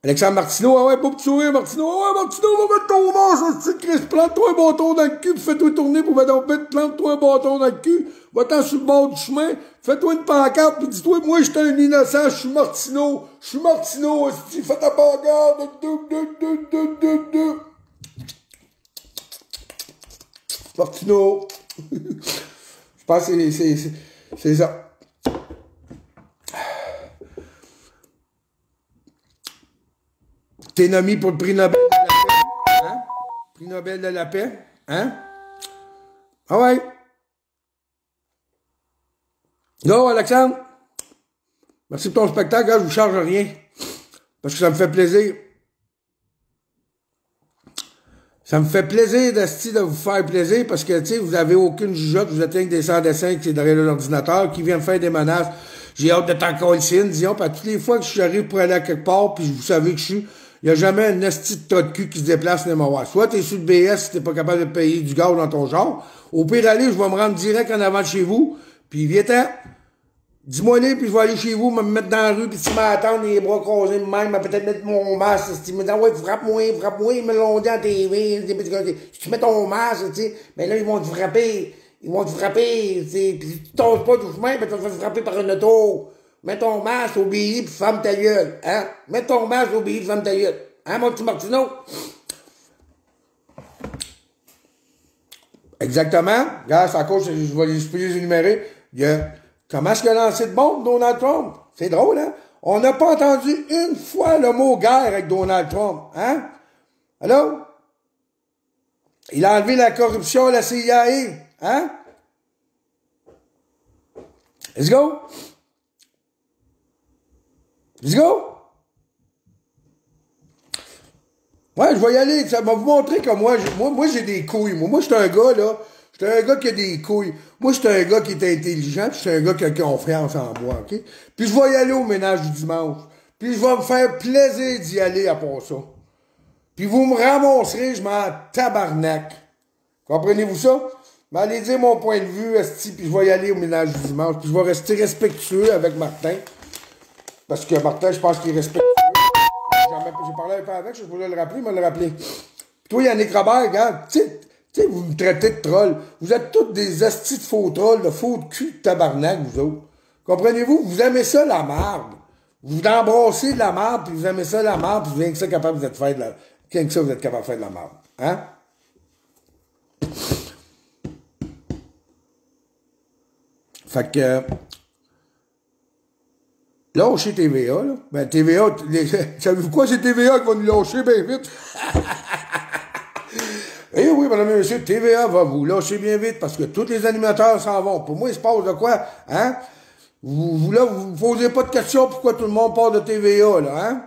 Alexandre Martineau, ah ouais, beau petit sourire, Martineau, ah ouais, Martineau, va mettre ton manche, c'est Chris, plante-toi un bâton dans le cul, puis fais-toi tourner pour plante-toi un bâton dans le cul, va-t'en sur le bord du chemin, fais-toi une pancarte, puis dis-toi, moi, j'étais un innocent, je suis Martineau, esti, fais ta pancarte, Martineau. Je pense que c'est ça. T'es nommé pour le prix Nobel de la paix. Hein? Prix Nobel de la paix. Hein? Ah ouais. Go, Alexandre. Merci pour ton spectacle. Je vous charge rien. Parce que ça me fait plaisir. Ça me fait plaisir, de vous faire plaisir parce que, tu sais, vous avez aucune jugeote. Vous êtes avec des sans-dessins qui est derrière l'ordinateur, qui vient me faire des menaces. J'ai hâte de t'en coller, disons. Puis à toutes les fois que j'arrive pour aller à quelque part, puis vous savez que je suis, il n'y a jamais un esti de tas de cul qui se déplace dans ma voie. Soit t'es sur le BS si t'es pas capable de payer du gaz dans ton genre. Au pire aller, je vais me rendre direct en avant de chez vous. Puis viens-t'en. Dis-moi-les, puis je vais aller chez vous, me mettre dans la rue, puis tu m'attends les bras croisés, même, peut-être mettre mon masque, tu me dis, ouais, frappe-moi, ils me l'ont dit en TV, si tu mets ton masque, tu sais, mais là, ils vont te frapper, tu sais, puis si tu tombes pas du chemin, ben, tu vas te faire frapper par une auto. Mets ton masque, obéis, puis ferme ta gueule, hein? Mets ton masque, obéis, puis ferme ta gueule. Hein, mon petit Martineau? Exactement. Regarde, c'est à cause, je peux les énumérer. Il y a, comment est-ce qu'il a lancé de bombe, Donald Trump? C'est drôle, hein? On n'a pas entendu une fois le mot guerre avec Donald Trump. Hein? Allô? Il a enlevé la corruption à la CIA. Hein? Let's go! Let's go! Ouais, je vais y aller. Ça va vous montrer que moi j'ai des couilles. Moi, je suis un gars, là. Je suis un gars qui a des couilles. Moi, je suis un gars qui est intelligent, puis je suis un gars qui a confiance en moi, OK? Puis je vais y aller au ménage du dimanche. Puis je vais me faire plaisir d'y aller après ça. Puis vous me ramasserez, je m'en tabarnak. Comprenez-vous ça? Mais allez dire mon point de vue, esti, puis je vais y aller au ménage du dimanche. Puis je vais rester respectueux avec Martin. Parce que Martin, je pense qu'il est respectueux. J'ai parlé un peu avec, je voulais le rappeler, il m'a le rappelé. Puis toi, Yannick Robert, regarde, tu sais, vous me traitez de troll. Vous êtes tous des astis de faux trolls, de faux de cul de tabarnak, vous autres. Comprenez-vous? Vous aimez ça, la marde. Vous embrassez de la marde, puis vous aimez ça, la marde, puis rien que ça, capable, vous êtes fait de la... Rien que ça, vous êtes capable de faire de la marde. Hein? Fait que... Lâcher TVA, là. Ben, TVA, savez-vous quoi, c'est TVA qui va nous lâcher bien vite? Eh oui, madame et monsieur, TVA va vous lâcher bien vite parce que tous les animateurs s'en vont. Pour moi, il se passe de quoi? Hein? Vous là, vous ne posez pas de questions pourquoi tout le monde part de TVA, là, hein?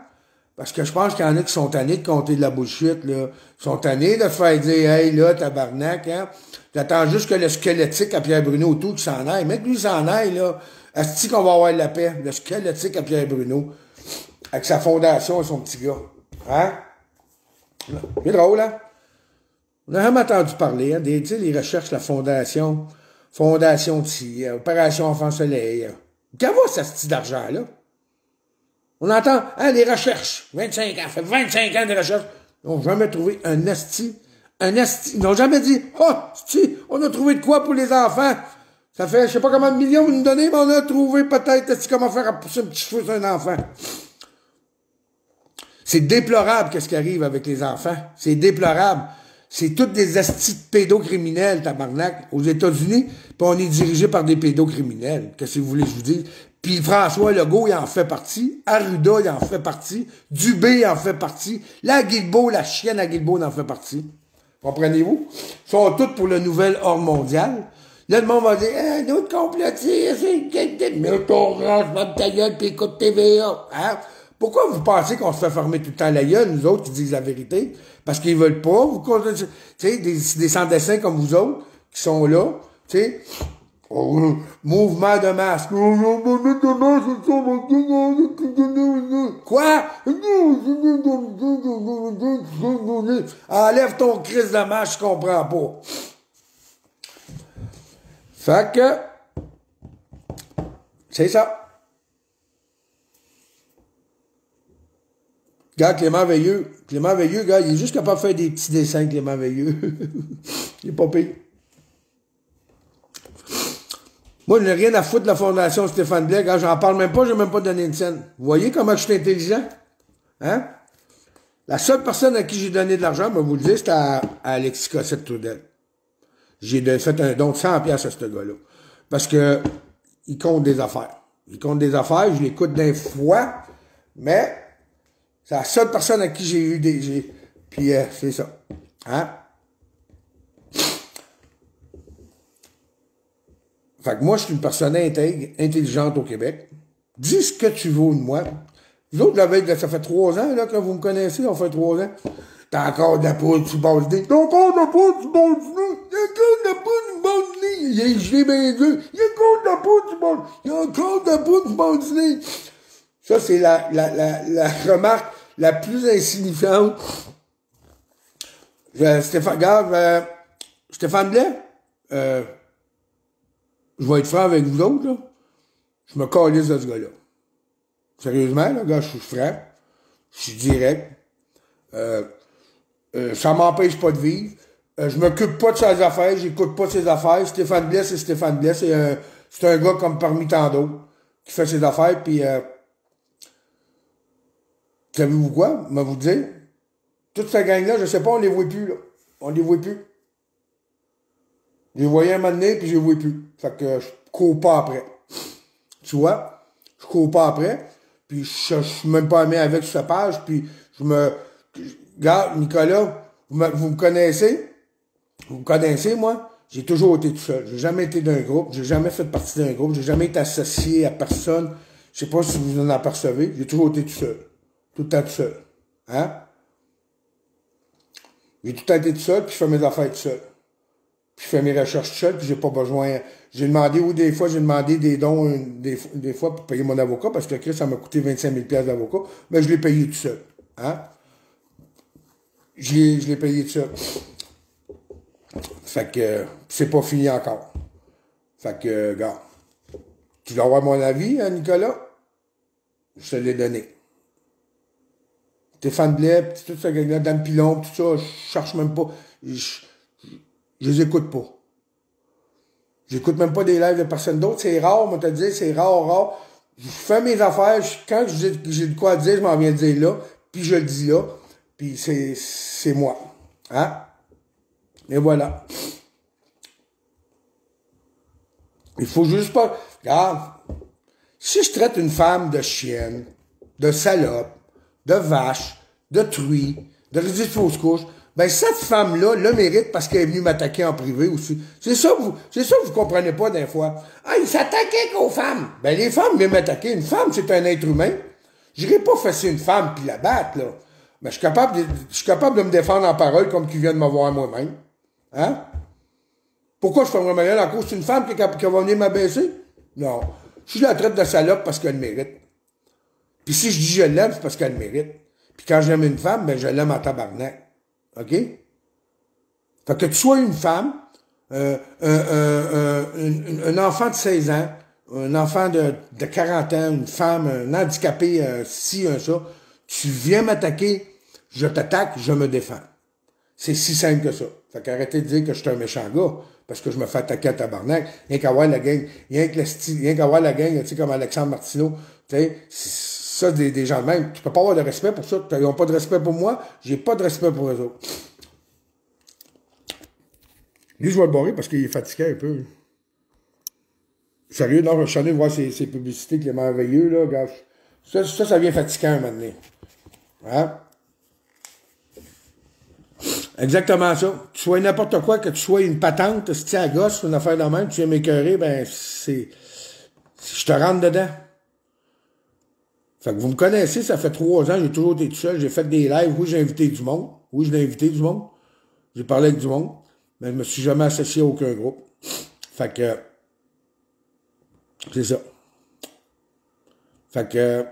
Parce que je pense qu'il y en a qui sont tannés de compter de la bullshit, là. Ils sont tannés de se faire dire, hey, là, tabarnak, hein? J'attends juste que le squelettique à Pierre Bruno autour qui s'en aille. Même lui, il s'en aille, là. Asti qu'on va avoir de la paix. Le squelettique à Pierre Bruno. Avec sa fondation et son petit gars. Hein? C'est drôle, hein? On n'a jamais entendu parler, hein? Tu sais, les recherches, la fondation de Opération Enfant Soleil. Qu'est-ce que ça, ce petit d'argent-là? On entend, hein, les recherches. 25 ans, ça fait 25 ans de recherches. Ils n'ont jamais trouvé un esti. Ils n'ont jamais dit, esti, on a trouvé de quoi pour les enfants? Ça fait, je sais pas combien de millions vous nous donnez, mais on a trouvé peut-être, comment faire à pousser un petit cheveu sur un enfant. C'est déplorable qu'est-ce qui arrive avec les enfants. C'est déplorable. C'est toutes des astis de pédocriminels, tabarnak, aux États-Unis, puis on est dirigé par des pédocriminels. Qu'est-ce que vous voulez que je vous dise? Puis François Legault, il en fait partie. Arruda, il en fait partie. Dubé, il en fait partie. La Guilbeault, la chienne à Guilbeault, il en fait partie. Comprenez-vous? Ils sont tous pour le nouvel ordre mondial. Là, le monde va dire, un autre complotiste, c'est mais ton range, va ta gueule, pis écoute TVA. Hein? Pourquoi vous pensez qu'on se fait fermer tout le temps la gueule, nous autres qui disent la vérité? Parce qu'ils veulent pas, vous tu sais, des sans-dessins comme vous autres, qui sont là, tu sais, mouvement de masse. Quoi? Enlève ton crise de masse, je comprends pas. Fait que, c'est ça. Regarde, Clément Veilleux, gars, il est juste capable de faire des petits dessins, Clément Veilleux. Il est pas pire. Moi, je n'ai rien à foutre de la Fondation Stéphane Blais. Quand j'en parle même pas, je n'ai même pas donné une scène. Vous voyez comment je suis intelligent? Hein? La seule personne à qui j'ai donné de l'argent, ben, vous le dites, c'était à Alexis Cossette-Trudel. J'ai fait un don de 100$ à ce gars-là. Parce que il compte des affaires. Il compte des affaires, je l'écoute d'un fois, mais c'est la seule personne à qui j'ai eu des... Puis c'est ça. Hein? Fait que moi, je suis une personne intègre, intelligente au Québec. Dis ce que tu veux de moi. Vous autres, ça fait 3 ans là, que vous me connaissez, on fait 3 ans. T'as encore de la poudre sur le bord du nez. T'as encore de la poudre sur le bord du nez. Il y a encore de la poudre sur le bord du nez. Je l'ai bien vu. Il y a encore de la poudre sur le bord du nez. Il y a encore de la poudre sur le bord du nez. Ça, c'est la remarque la plus insignifiante. Stéphane Blais, je vais être franc avec vous autres, là. Je me calisse de ce gars-là. Sérieusement, là, gars, je suis franc. Je suis direct. Ça m'empêche pas de vivre. Je m'occupe pas de ses affaires, j'écoute pas ses affaires. Stéphane Blais, c'est Stéphane Blais. C'est un gars comme parmi tant d'autres qui fait ses affaires, puis savez-vous quoi? Je vais vous dire. Toute cette gang-là, je sais pas, on les voit plus, là. On les voit plus. Je les voyais un moment donné, puis je les vois plus. Fait que je cours pas après. Tu vois? Je cours pas après. puis je suis même pas ami avec sur sa page, puis regarde, Nicolas, vous me connaissez? Vous me connaissez, moi? J'ai toujours été tout seul. J'ai jamais été d'un groupe, j'ai jamais fait partie d'un groupe, j'ai jamais été associé à personne. Je sais pas si vous en apercevez, j'ai toujours été tout seul. Tout le temps tout seul. Hein? J'ai tout le temps été tout seul, puis je fais mes affaires tout seul. Puis je fais mes recherches tout seul, puis j'ai pas besoin. J'ai demandé, ou des fois, j'ai demandé des dons, des fois, pour payer mon avocat, parce que Chris, ça m'a coûté 25 000 $ d'avocat, mais je l'ai payé tout seul. Hein? Je l'ai payé tout seul. Fait que, c'est pas fini encore. Fait que, gars, tu dois avoir mon avis, hein, Nicolas? Je te l'ai donné. Stéphane Blais, tout ça, Dan Pilon, tout ça, je cherche même pas. Je les écoute pas. J'écoute même pas des lives de personne d'autre. C'est rare, moi, te dire, c'est rare. Je fais mes affaires. Quand j'ai de quoi dire, je m'en viens de dire là. Puis je le dis là. Puis c'est moi. Hein? Et voilà. Il faut juste pas... Regarde. Si je traite une femme de chienne, de salope, de vache, de truie, de réduit de fausse couche, ben cette femme-là le mérite parce qu'elle est venue m'attaquer en privé aussi. C'est ça que vous comprenez pas des fois. Ah, il s'attaquait qu'aux femmes. Ben les femmes viennent m'attaquer. Une femme, c'est un être humain. J'irai pas fesser une femme puis la battre, là. Mais je suis capable de me défendre en parole comme tu viens de m'avoir moi-même. Hein? Pourquoi je ferais mal à cause d'une femme qui va venir m'abaisser? Non. Je la traite de salope parce qu'elle le mérite. Puis si je dis je l'aime, c'est parce qu'elle le mérite. Puis quand j'aime une femme, ben je l'aime en tabarnak. OK? Fait que tu sois une femme, un enfant de 16 ans, un enfant de 40 ans, une femme, un handicapé, ci, un ça, tu viens m'attaquer, je t'attaque, je me défends. C'est si simple que ça. Fait qu'arrêtez de dire que je suis un méchant gars, parce que je me fais attaquer à tabarnak. Rien qu'à voir la gang, rien qu'à voir la gang, tu sais, comme Alexandre Martineau, tu sais, ça, des gens de même. Tu peux pas avoir de respect pour ça. Ils n'ont pas de respect pour moi, j'ai pas de respect pour eux autres. Lui, je vais le barrer parce qu'il est fatigué un peu. Sérieux, non, je suis allé voir ses publicités, qui est merveilleux, là, gars. Ça vient fatigant, un moment donné. Hein? Exactement ça. Que tu sois n'importe quoi, que tu sois une patente, si tu es à gosse, une affaire de même, tu viens m'écœurer, ben, je te rentre dedans. Fait que vous me connaissez, ça fait 3 ans, j'ai toujours été tout seul, j'ai fait des lives, oui, j'ai invité du monde. Oui, je l'ai invité du monde. J'ai parlé avec du monde. Mais je me suis jamais associé à aucun groupe. Fait que, c'est ça. Fait que,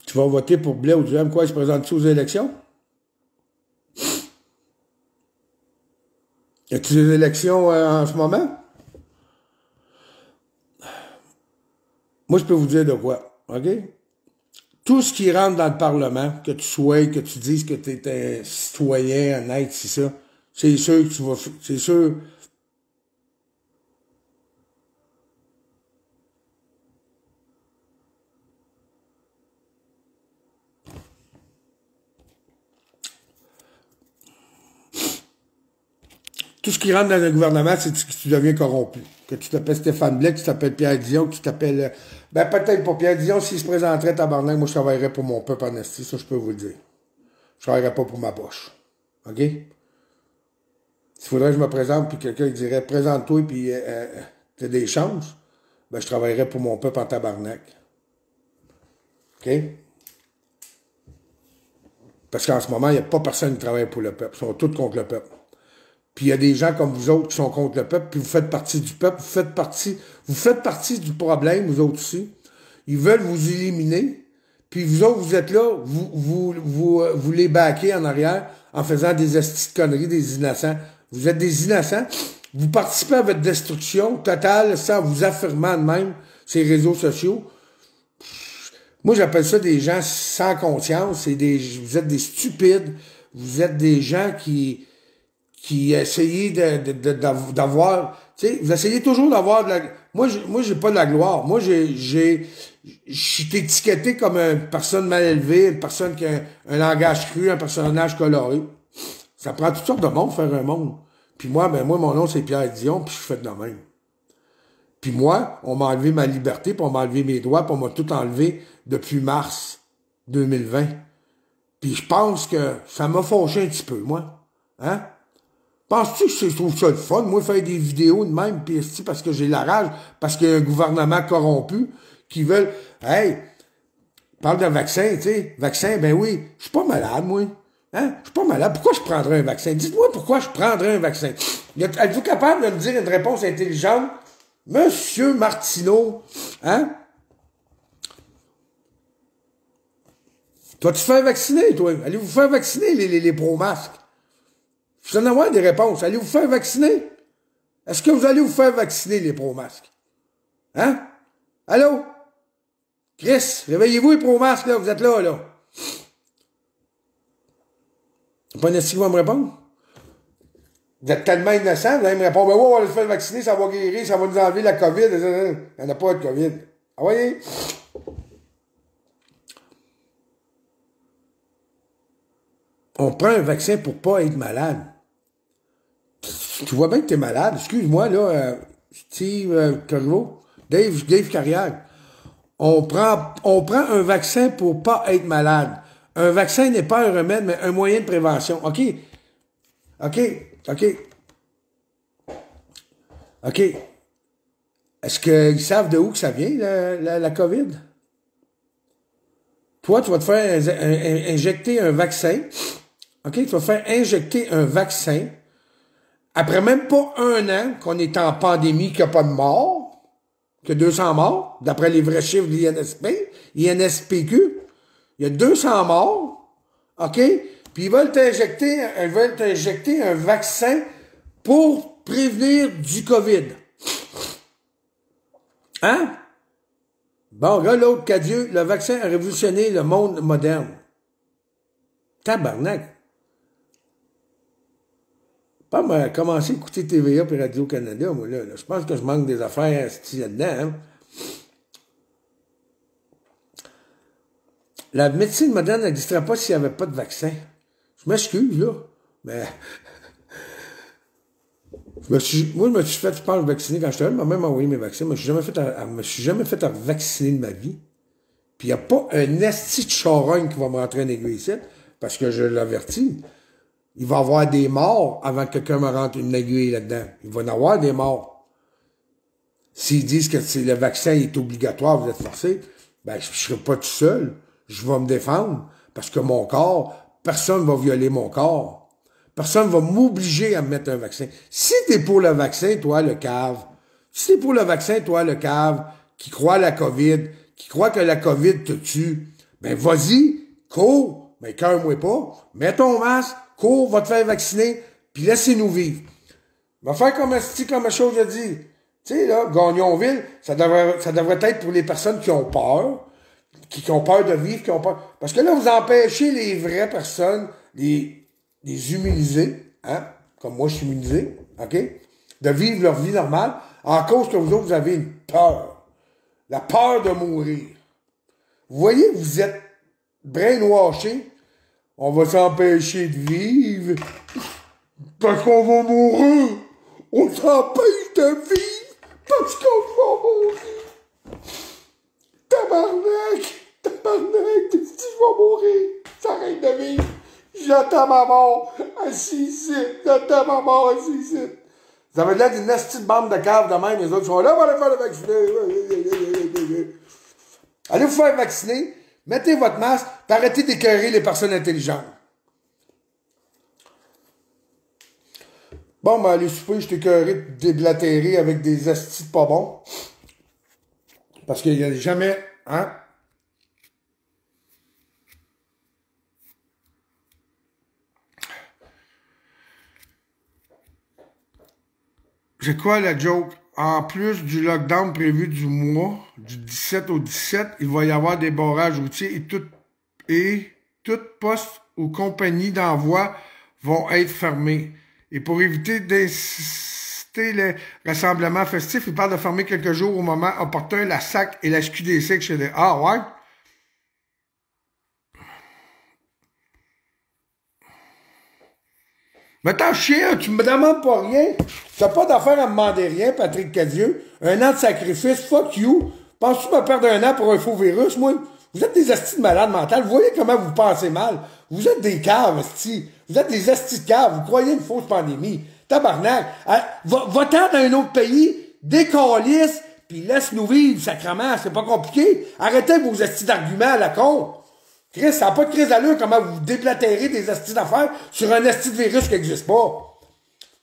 tu vas voter pour Blais ou Duhem, quoi, il se présente-tu aux élections? Y a-t-il des élections en ce moment? Moi, je peux vous dire de quoi, OK? Tout ce qui rentre dans le Parlement, que tu sois, que tu dises que tu es un citoyen, un être, c'est ça, c'est sûr que tu vas... C'est sûr... Tout ce qui rentre dans le gouvernement, c'est que tu deviens corrompu. Que tu t'appelles Stéphane Blais, que tu t'appelles Pierre Dion, que tu t'appelles... Ben, peut-être pas Pierre Dion, s'il se présenterait tabarnak, moi, je travaillerais pour mon peuple en esti, ça, je peux vous le dire. Je travaillerais pas pour ma poche. OK? S'il faudrait que je me présente, puis quelqu'un dirait, présente-toi, puis t'as des chances, ben, je travaillerais pour mon peuple en tabarnak. OK? Parce qu'en ce moment, il n'y a pas personne qui travaille pour le peuple. Ils sont tous contre le peuple. Puis il y a des gens comme vous autres qui sont contre le peuple, puis vous faites partie du peuple, vous faites partie du problème, vous autres aussi. Ils veulent vous éliminer, puis vous autres, vous êtes là, vous les baquez en arrière en faisant des estis de conneries, des innocents. Vous êtes des innocents. Vous participez à votre destruction totale sans vous affirmant de même ces réseaux sociaux. Moi, j'appelle ça des gens sans conscience. Vous êtes des stupides. Vous êtes des gens qui essayez d'avoir, tu sais, vous essayez toujours d'avoir de la, moi, j'ai pas de la gloire. Moi, je suis étiqueté comme une personne mal élevée, une personne qui a un langage cru, un personnage coloré. Ça prend toutes sortes de monde pour faire un monde. Puis moi, mon nom, c'est Pierre Dion, puis je fais de la même. Puis moi, on m'a enlevé ma liberté, puis on m'a enlevé mes droits, puis on m'a tout enlevé depuis mars 2020. Puis je pense que ça m'a fâché un petit peu, moi. Hein? Penses-tu que je trouve ça le fun, moi, faire des vidéos de même, puis parce que j'ai la rage, parce qu'il y a un gouvernement corrompu qui veulent... Hey, parle de vaccin, tu sais. Vaccin, ben oui, je suis pas malade, moi. Hein? Je suis pas malade. Pourquoi je prendrais un vaccin? Dites-moi pourquoi je prendrais un vaccin. Êtes-vous capable de me dire une réponse intelligente? Monsieur Martineau, hein? Toi, tu te fais vacciner, toi. Allez vous faire vacciner, les pro-masques. Je vais en avoir des réponses. Allez vous faire vacciner? Est-ce que vous allez vous faire vacciner, les pro-masques? Hein? Allô? Chris, réveillez-vous, les pro-masques, là. Vous êtes là, là. Pas un esti qui va me répondre? Vous êtes tellement innocent, vous allez me répondre, ben ouais, on va le faire vacciner, ça va guérir, ça va nous enlever la COVID. Il n'y en a pas de COVID. Ah voyez? On prend un vaccin pour pas être malade. Tu vois bien que t'es malade. Excuse-moi, là, Steve Corriveau, Dave Carrière. On prend un vaccin pour pas être malade. Un vaccin n'est pas un remède, mais un moyen de prévention. OK? OK? OK? OK? Est-ce qu'ils savent de où que ça vient, la COVID? Toi, tu vas te faire injecter un vaccin. OK? Tu vas te faire injecter un vaccin. Après même pas un an qu'on est en pandémie, qu'il n'y a pas de mort, qu'il y a 200 morts, d'après les vrais chiffres de l'INSPQ, il y a 200 morts, OK? Puis ils veulent t'injecter un vaccin pour prévenir du COVID. Hein? Bon, là, l'autre qu'adieu, le vaccin a révolutionné le monde moderne. Tabarnak. Pas me commencer à écouter TVA et Radio-Canada, moi, là. Je pense que je manque des affaires là-dedans, hein. La médecine moderne n'existerait pas s'il n'y avait pas de vaccin. Je m'excuse, là. Mais... moi, je me suis fait, je pense, vacciner quand j'étais là, m'a même envoyé mes vaccins. Moi, je me suis jamais fait vacciner de ma vie. Puis il n'y a pas un esti de charogne qui va me rentrer en aiguille ici, parce que je l'avertis. Il va y avoir des morts avant que quelqu'un me rentre une aiguille là-dedans. Il va y en avoir des morts. S'ils disent que le vaccin est obligatoire, vous êtes forcé, ben, je ne serai pas tout seul. Je vais me défendre. Parce que mon corps, personne ne va violer mon corps. Personne ne va m'obliger à me mettre un vaccin. Si t'es pour le vaccin, toi, le cave, si t'es pour le vaccin, toi, le cave, qui croit à la COVID, qui croit que la COVID te tue, ben, vas-y, cours, mais cœur-moi pas, mets ton masque, cours, va te faire vacciner, puis laissez-nous vivre. Va faire comme la chose a dit. Tu sais, là, Gagnonville, ça devrait être pour les personnes qui ont peur, qui ont peur de vivre, qui ont peur. Parce que là, vous empêchez les vraies personnes, les humiliser, hein, comme moi je suis immunisé, OK, de vivre leur vie normale, en cause que vous autres, vous avez une peur. La peur de mourir. Vous voyez, vous êtes brainwashés. On va s'empêcher de vivre parce qu'on va mourir. On s'empêche de vivre parce qu'on va mourir. Tabarnak! Tabarnak! Tu dis je vais mourir. Ça arrête de vivre. J'attends ma mort assis ici. J'attends ma mort assis ici. Vous avez l'air d'une petite bande de caves de même. Les autres sont là, on va aller faire le vacciner. Allez vous faire vacciner. Mettez votre masque, puis arrêtez d'écœurer les personnes intelligentes. Bon, ben, allez souper, je t'ai écœuré de déblatérer avec des astis pas bons. Parce qu'il n'y a jamais, hein? C'est quoi la joke? En plus du lockdown prévu du mois, du 17 au 17, il va y avoir des barrages routiers et toutes postes ou compagnies d'envoi vont être fermées. Et pour éviter d'inciter les rassemblements festifs, il parle de fermer quelques jours au moment opportun la SAC et la SQDC chez les... Ah ouais? Mais t'en chier, tu me demandes pas rien. T'as pas d'affaire à me demander rien, Patrick Cadieux. Un an de sacrifice, fuck you. Penses-tu me perdre un an pour un faux virus, moi? Vous êtes des astis de malades mentales. Vous voyez comment vous pensez mal. Vous êtes des caves, astis. Vous êtes des astis de caves. Vous croyez une fausse pandémie. Tabarnak. Va-t'en dans un autre pays, décalisse, puis laisse-nous vivre, sacrement. C'est pas compliqué. Arrêtez vos astis d'arguments à la con. Chris, ça n'a pas de crise d'allure comment vous déblatérez des astis d'affaires sur un asti de virus qui n'existe pas.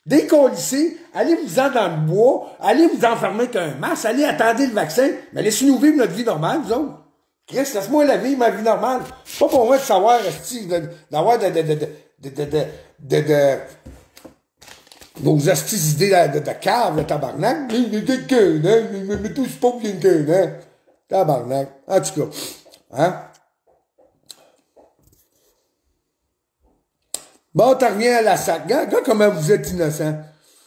Décollissez, allez-vous-en dans le bois, allez vous enfermer qu'un masque, allez attendre le vaccin, mais laissez-nous vivre notre vie normale, vous autres. Chris, laisse-moi la vivre ma vie normale. C'est pas pour moi de savoir, d'avoir vos astis idées de cave, le tabarnak. Mais tout, c'est pas bien que, hein. Tabarnak. En tout cas, hein. Bon, t'en reviens à la SAC. Regarde comment vous êtes innocent.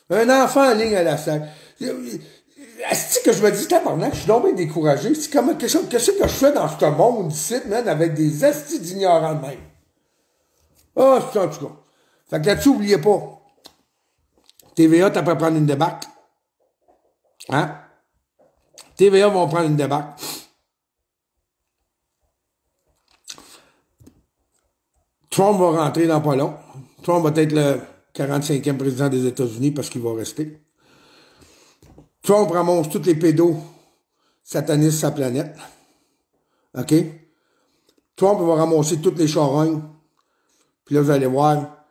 Un enfant en ligne à la SAC. Est-ce que je me dis, tabarnak, je suis donc bien découragé. C'est comme, qu'est-ce que je fais dans ce monde ici, man, avec des astis d'ignorants de même? Ah, c'est en tout cas. Fait que là-dessus, oubliez pas. TVA, t'as pas prendre une débarque. Hein? TVA vont prendre une débarque. Trump va rentrer dans pas long. Trump va être le 45e président des États-Unis parce qu'il va rester. Trump ramasse tous les pédos satanistes sur la planète. OK? Trump va ramasser toutes les charognes. Puis là, vous allez voir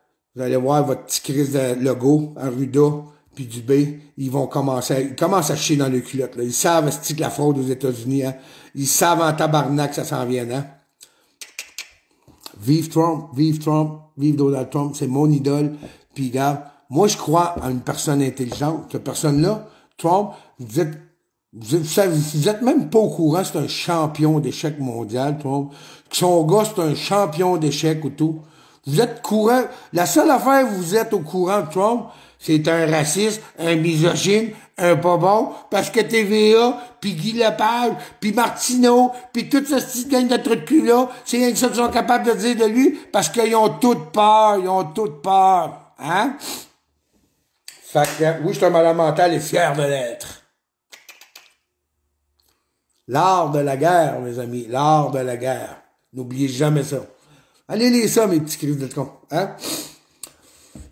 votre petit crise de Legault, Arruda, puis Dubé, ils commencent à chier dans le culotte. Là. Ils savent que la fraude aux États-Unis, hein? Ils savent en tabarnak que ça s'en vient, hein? Vive Trump, vive Donald Trump, c'est mon idole. Puis regarde, moi je crois en une personne intelligente. Cette personne-là, Trump, vous êtes même pas au courant, c'est un champion d'échecs mondial, Trump. Son gars, c'est un champion d'échecs ou tout. Vous êtes courant, la seule affaire où vous êtes au courant de Trump, c'est un raciste, un misogyne, un pas bon, parce que TVA, puis Guy Lepage, puis Martineau, puis toute cette petite gang de trucs de cul-là, c'est rien que ça qu'ils sont capables de dire de lui, parce qu'ils ont toute peur, hein? Fait que, oui, je suis un malade mental et fier de l'être. L'art de la guerre, mes amis, l'art de la guerre. N'oubliez jamais ça. Allez lire ça, mes petits crises de con, hein?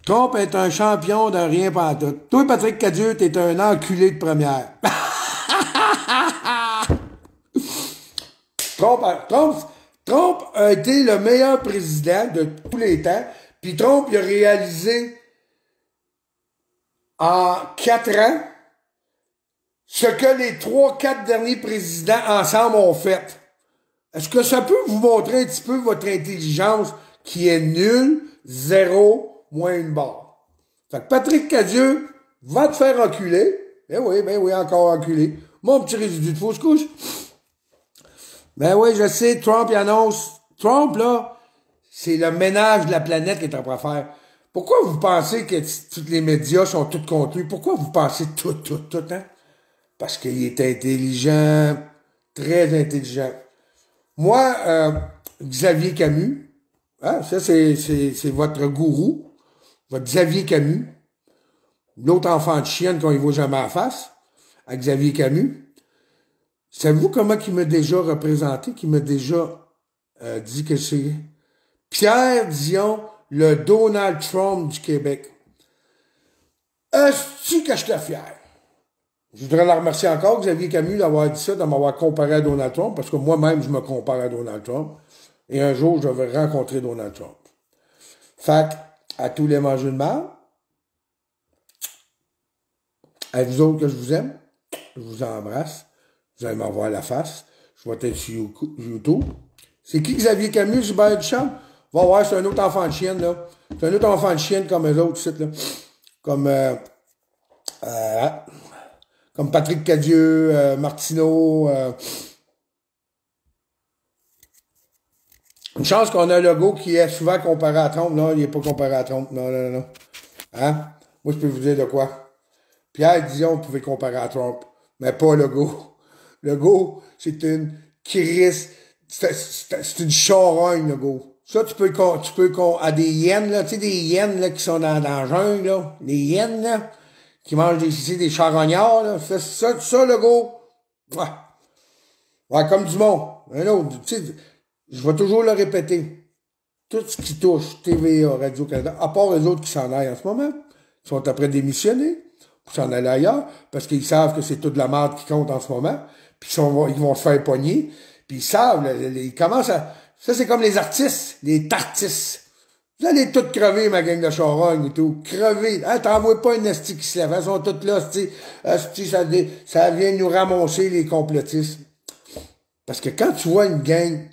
Trump est un champion de rien pantoute. Toi, Patrick Cadieux, t'es un enculé de première. Trump a été le meilleur président de tous les temps, puis Trump il a réalisé en 4 ans ce que les 3-4 derniers présidents ensemble ont fait. Est-ce que ça peut vous montrer un petit peu votre intelligence qui est nulle, zéro, moins une barre? Fait que Patrick Cadieux va te faire enculer. Ben oui, encore enculé. Mon petit résidu de fausse couche. Ben oui, je sais, Trump il annonce. Trump, là, c'est le ménage de la planète qu'il est en train de faire. Pourquoi vous pensez que tous les médias sont tous contre lui? Pourquoi vous pensez tout, hein? Parce qu'il est intelligent, très intelligent. Moi, Xavier Camus, hein, ça c'est votre gourou, votre Xavier Camus, l'autre enfant de chienne qu'on y voit jamais en face, à Xavier Camus. Savez-vous comment il m'a déjà représenté, qu'il m'a déjà dit que c'est Pierre Dion, le Donald Trump du Québec. Est-ce que j'étais fier? Je voudrais la remercier encore, Xavier Camus, d'avoir dit ça, de m'avoir comparé à Donald Trump, parce que moi-même, je me compare à Donald Trump. Et un jour, je vais rencontrer Donald Trump. Fait à tous les mangeurs de mal, à vous autres que je vous aime, je vous embrasse. Vous allez m'en voir la face. Je vais être sur YouTube. C'est qui Xavier Camus, Gilbert Duchamp? Va voir, c'est un autre enfant de chienne, là. C'est un autre enfant de chienne comme eux autres, ici, là. Comme Patrick Cadieux, Martineau. Une chance qu'on a un logo qui est souvent comparé à Trump. Non, il n'est pas comparé à Trump. Non. Hein? Moi, je peux vous dire de quoi. Pierre Dion, vous pouvez comparer à Trump, mais pas Legault. Legault, c'est une crise. C'est une charogne, Legault. Ça, à des hyènes, là, tu sais, des hyènes, là, qui sont dans la jungle, là. Les hyènes, là, qui mangent des charognards, là. Ça, le gros. Ouais. Ouais, comme du monde. Un autre, tu sais, je vais toujours le répéter. Tout ce qui touche TVA, Radio-Canada, à part les autres qui s'en aillent en ce moment, ils sont après démissionner pour s'en aller ailleurs, parce qu'ils savent que c'est toute la merde qui compte en ce moment, puis ils vont se faire pogner, puis ils savent, là, ils commencent à... Ça, c'est comme les artistes, les tartistes. Vous allez tous crever, ma gang de charogne et tout. Crever. Hein, t'envoies pas une esti qui se lève. Elles sont toutes là, ça vient nous ramasser les complotistes. Parce que quand tu vois une gang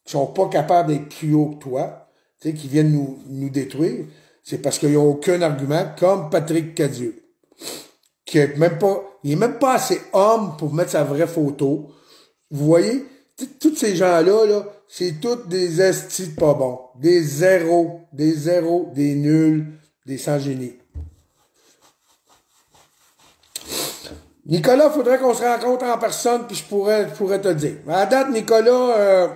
qui sont pas capables d'être plus haut que toi, tu sais, qui viennent nous détruire, c'est parce qu'ils n'ont aucun argument, comme Patrick Cadieux, qui est même pas, il est même pas assez homme pour mettre sa vraie photo. Vous voyez, tous ces gens-là, là, c'est tous des estis de pas bons. Des zéros, des nuls, des sans-génie. Nicolas, faudrait qu'on se rencontre en personne, puis je pourrais te dire. À la date, Nicolas,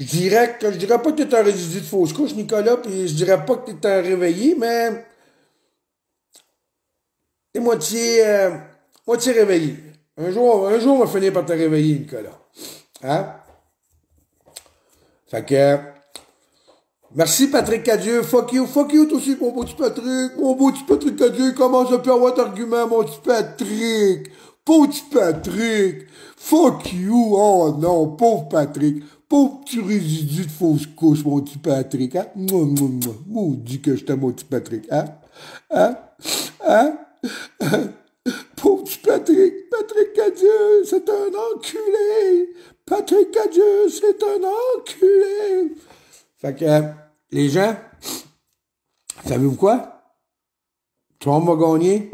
je dirais pas que t'es un résidu de fausse couche, Nicolas, puis je dirais pas que t'es un réveillé, mais t'es moitié réveillé. Un jour, on va finir par te réveiller, Nicolas. Hein? Fait que, merci Patrick Cadieux, fuck you toi aussi, mon beau petit Patrick Cadieux, comment ça peut avoir d'arguments, mon petit Patrick? Pauvre petit Patrick, fuck you, oh non, pauvre Patrick, pauvre petit résidu de fausse couche, mon petit Patrick, hein? Maudit que je t'aime, mon petit Patrick, hein? Hein? Pauvre petit Patrick Cadieux, c'est un enculé! Patrick Cadieux, c'est un enculé! Fait que, les gens, savez-vous quoi? Trump va gagner,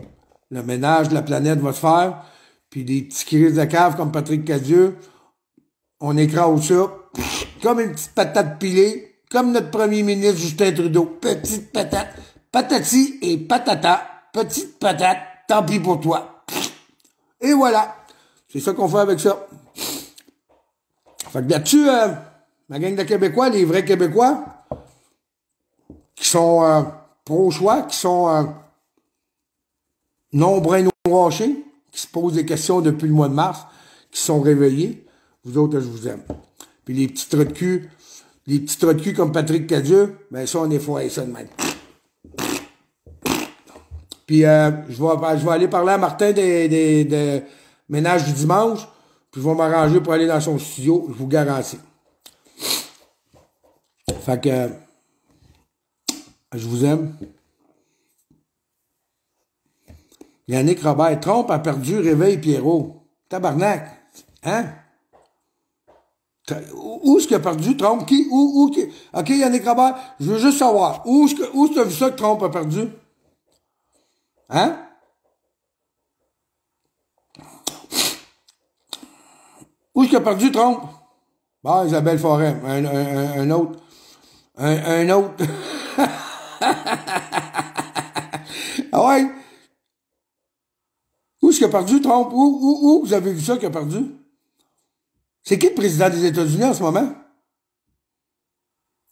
le ménage de la planète va se faire, puis des petits crises de cave comme Patrick Cadieux, on écrase ça, comme une petite patate pilée, comme notre premier ministre Justin Trudeau. Petite patate, patati et patata, petite patate, tant pis pour toi. Et voilà, c'est ça qu'on fait avec ça. Fait que là-dessus, ma gang de Québécois, les vrais Québécois, qui sont pro-choix, qui sont non brainwashés, qui se posent des questions depuis le mois de mars, qui sont réveillés, vous autres, je vous aime. Puis les petits trous de cul comme Patrick Cadieux, ben ça, on est foiré ça de même. Puis je vais aller parler à Martin des ménages du dimanche, puis je vais m'arranger pour aller dans son studio, je vous garantis. Fait que je vous aime. Yannick Robert, Trump a perdu, réveille Pierrot. Tabarnak. Hein? Où est-ce qu'il a perdu Trump? Qui? OK, Yannick Robert, je veux juste savoir. Où est-ce que tu as vu ça que Trump a perdu? Hein? Où est-ce qu'il a perdu Trump? Bon, Isabelle Forêt, un autre. Un autre. Ah ouais? Où est-ce qu'il a perdu Trump? Où vous avez vu ça qu'il a perdu? C'est qui le président des États-Unis en ce moment?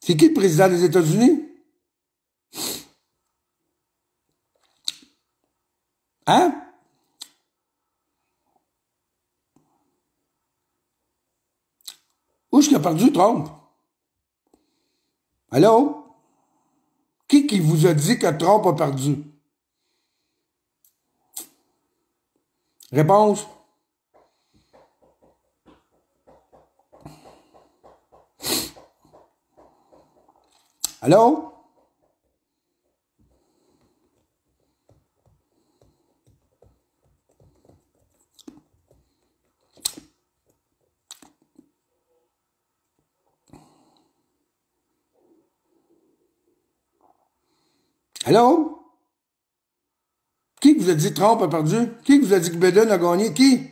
C'est qui le président des États-Unis? Hein? Où est-ce qu'il a perdu Trump? Allô? Qui vous a dit que Trump a perdu? Réponse? Allô? Allô? Qui vous a dit que Trump a perdu? Qui vous a dit que Biden a gagné? Qui?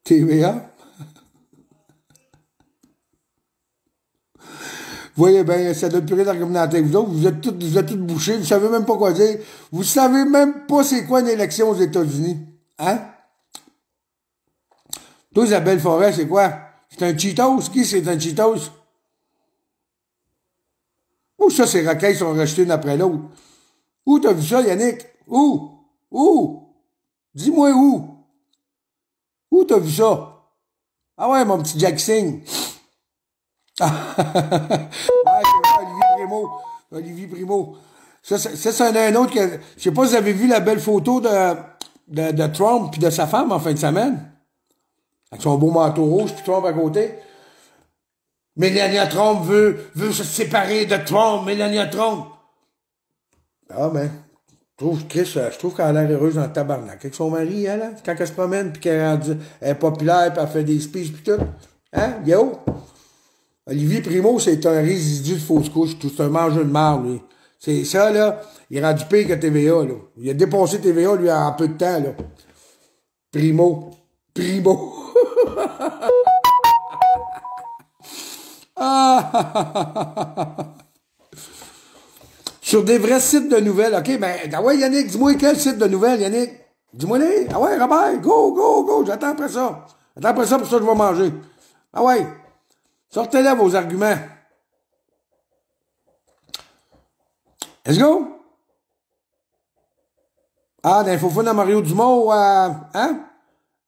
TVA? Vous voyez bien, ça donne plus rien d'argumenter. Vous autres, vous êtes tous bouchés, vous savez même pas quoi dire. Vous savez même pas c'est quoi une élection aux États-Unis. Hein? Toi, Isabelle Forêt, c'est quoi? C'est un Cheetos? Qui c'est un Cheetos? Où ça, ces racailles sont rejetées une après l'autre? Où t'as vu ça, Yannick? Où? Où? Dis-moi où? Où t'as vu ça? Ah ouais, mon petit Jack Singh. Ouais, c'est Olivier Primo. Olivier Primo. Ça, c'est un autre que... Je sais pas si vous avez vu la belle photo de Trump puis de sa femme en fin de semaine. Avec son beau manteau rouge puis Trump à côté. Melania Trump veut se séparer de Trump. Melania Trump. Ah, ben... Je trouve qu'elle a l'air heureuse dans le tabarnak. Avec son mari, elle, hein, quand elle se promène, puis qu'elle est populaire, puis elle fait des speeches, puis tout. Hein, yo? Olivier Primo, c'est un résidu de fausse couche. C'est un mangeur de marde, lui. C'est ça, là. Il est rendu pire que TVA, là. Il a dépassé TVA, lui, en peu de temps, là. Primo. Primo. Ah! Sur des vrais sites de nouvelles, OK? Ben, ah ouais, Yannick, dis-moi quel site de nouvelles, Yannick? Dis-moi-les. Ah ouais, Robert, go, go, go. J'attends après ça. J'attends après ça pour ça que je vais manger. Ah ouais. Sortez-là vos arguments. Let's go. Ah, d'infofun à Mario Dumont, hein?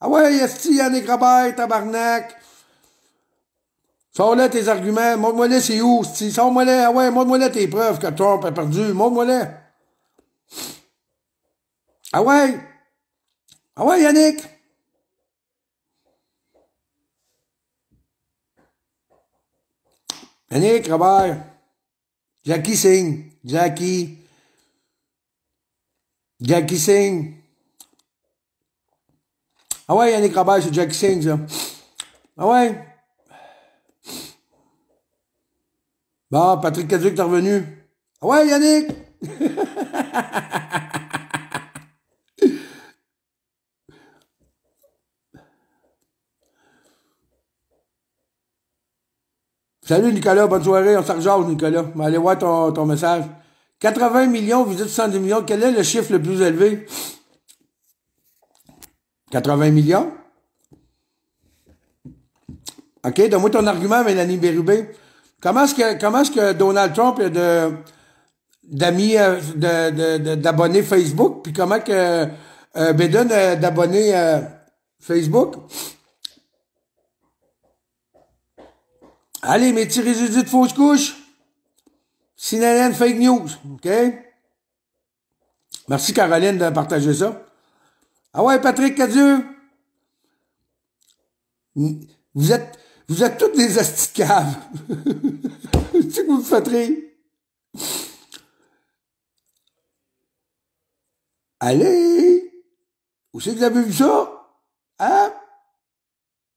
Ah ouais, esti, Yannick Robert, tabarnak. Sors-là tes arguments. Montre-moi-les, c'est où, esti? Sors-moi-les. Ah ouais, montre-moi-les tes preuves que Trump a perdu. Montre-moi-les. Ah ouais. Ah ouais, Yannick. Yannick, Robert. Jackie Singh. Jackie Singh. Ah ouais, Yannick Robert, c'est Jackie Singh, ça. Ah ouais. Bon, Patrick Cadieux est revenu. Ah ouais, Yannick. Salut, Nicolas. Bonne soirée. On s'en rejase, Nicolas. On va aller voir ton message. 80 millions, vous dites 110 millions. Quel est le chiffre le plus élevé? 80 millions? OK, donne-moi ton argument, Mélanie Bérubé. Comment est-ce que Donald Trump a d'amis, d'abonnés Facebook, puis comment que Biden a d'abonnés Facebook? Allez, mes petits résidus de fausses couches. CNN Fake News, OK? Merci, Caroline, de partager ça. Ah ouais, Patrick Cadieux. Vous êtes toutes des astis de caves. C'est que vous me faites rire. Allez! Où c'est que vous avez vu ça? Hein?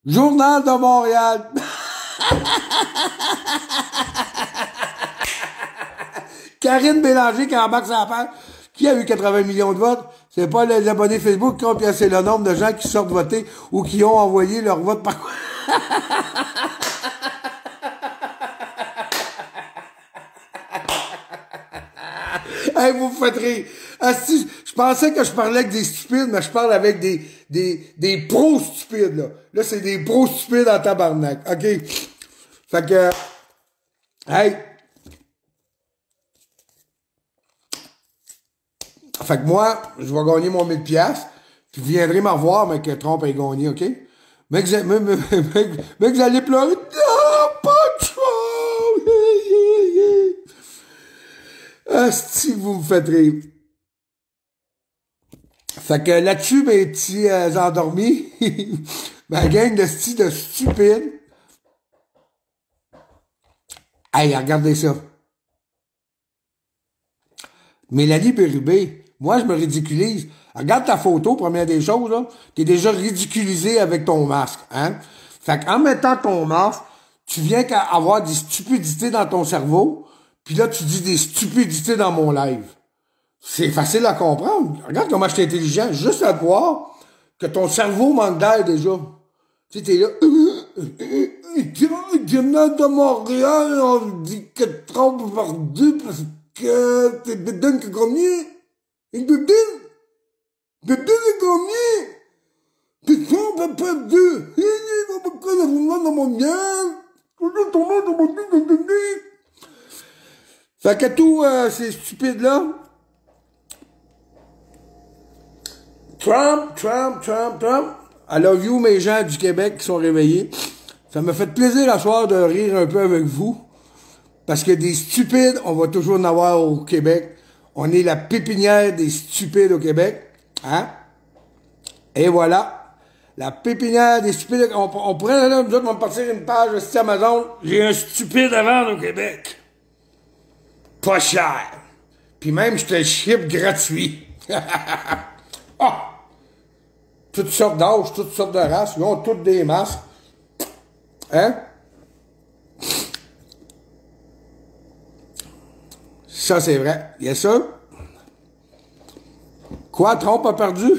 Journal de Montréal. Karine Bélanger qui embarque sa page. Qui a eu 80 millions de votes? C'est pas les abonnés Facebook qui ont, puis c'est le nombre de gens qui sortent voter ou qui ont envoyé leur vote par... Hey, vous me faites rire. Asti, je pensais que je parlais avec des stupides, mais je parle avec des pros stupides, là. Là, c'est des pros stupides en tabarnak. OK? Fait que, hey. Fait que moi, je vais gagner mon 1000$, puis vous viendrez me revoir, mais que Trump ait gagné, OK? Mais que vous allez pleurer. Non, pas de Trump! Asti, vous me faites rire. Fait que là-dessus, mes petits endormis, ma gang de stupides. Hey, regardez ça. Mélanie Bérubé, moi, je me ridiculise. Regarde ta photo, première des choses, là. T'es déjà ridiculisé avec ton masque, hein? Fait qu'en mettant ton masque, tu viens qu'à avoir des stupidités dans ton cerveau, puis là, tu dis des stupidités dans mon live. C'est facile à comprendre. Regarde comment je suis intelligent. Juste à voir que ton cerveau manque d'air déjà. Tu sais, t'es là. Journal de Montréal, on dit que Trump par deux parce que c'est Biden qui a gagné. Et Biden est gagné. Puis ça, on peut pas dire, pourquoi vous me dans mon miel? Fait que tous ces stupides-là, Trump, I love you, mes gens du Québec qui sont réveillés. Ça me fait plaisir à soir de rire un peu avec vous. Parce que des stupides, on va toujours en avoir au Québec. On est la pépinière des stupides au Québec. Hein? Et voilà. La pépinière des stupides. On pourrait, là, nous autres, on va partir une page de site Amazon. J'ai un stupide à vendre au Québec. Pas cher. Puis même, je te le ship gratuit. Ah! Toutes sortes d'âges, toutes sortes de races. Ils ont toutes des masques. Hein? Ça, c'est vrai. Il y a ça. Quoi, Trump a perdu?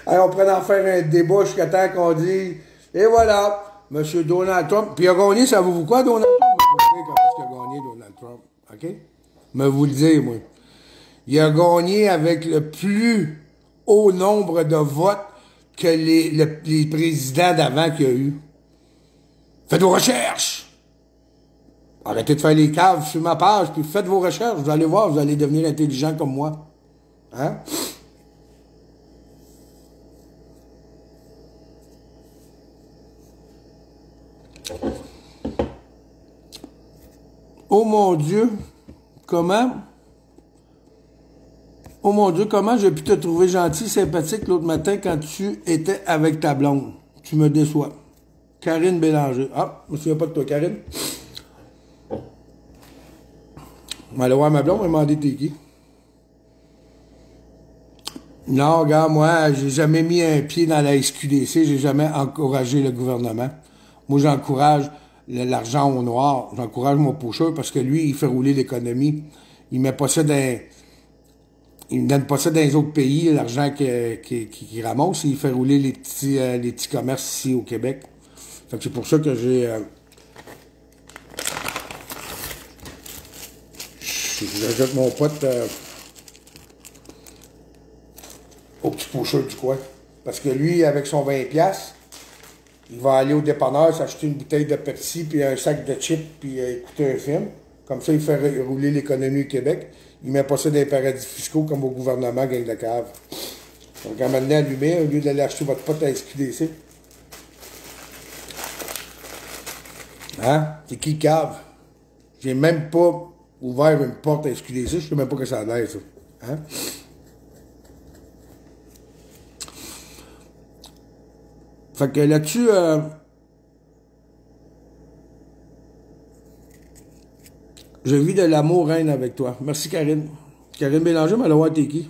Alors, on pourrait en faire un débat jusqu'à temps qu'on dise, et voilà, M. Donald Trump. Puis il a gagné, savez-vous quoi, Donald Trump? Je sais comment il a gagné, Donald Trump. OK? Me vous le dire, moi. Il a gagné avec le plus haut nombre de votes que les présidents d'avant qu'il y a eu. Faites vos recherches! Arrêtez de faire les caves sur ma page, puis faites vos recherches. Vous allez voir, vous allez devenir intelligent comme moi. Hein? Oh mon Dieu, comment? Oh mon Dieu, comment j'ai pu te trouver gentil, sympathique l'autre matin quand tu étais avec ta blonde? Tu me déçois. Karine Bélanger. Ah, je me souviens pas de toi, Karine. On va aller voir ma blonde, elle m'a demandé t'es qui. Non, regarde, moi, j'ai jamais mis un pied dans la SQDC, j'ai jamais encouragé le gouvernement. Moi, j'encourage l'argent au noir, j'encourage mon pocheur parce que lui, il fait rouler l'économie. Il met pas ça dans... Il ne donne pas ça dans les autres pays, l'argent qu'il ramasse, il fait rouler les petits commerces ici au Québec. Fait que c'est pour ça que j'ajoute mon pote au petit pocheur du coin. Parce que lui, avec son 20$, il va aller au dépanneur, s'acheter une bouteille de Pepsi, puis un sac de chips, puis écouter un film. Comme ça, il fait rouler l'économie au Québec. Il met pas ça dans les paradis fiscaux comme au gouvernement, gang de cave. Donc, à un moment donné, allumé, au lieu d'aller acheter votre pote à SQDC. Hein? C'est qui cave? J'ai même pas ouvert une porte à SQDC, je sais même pas que ça a l'air, ça. Hein? Fait que là-dessus, je vis de l'amour reine avec toi. Merci, Karine. Karine Bélanger, mais alors, t'es qui?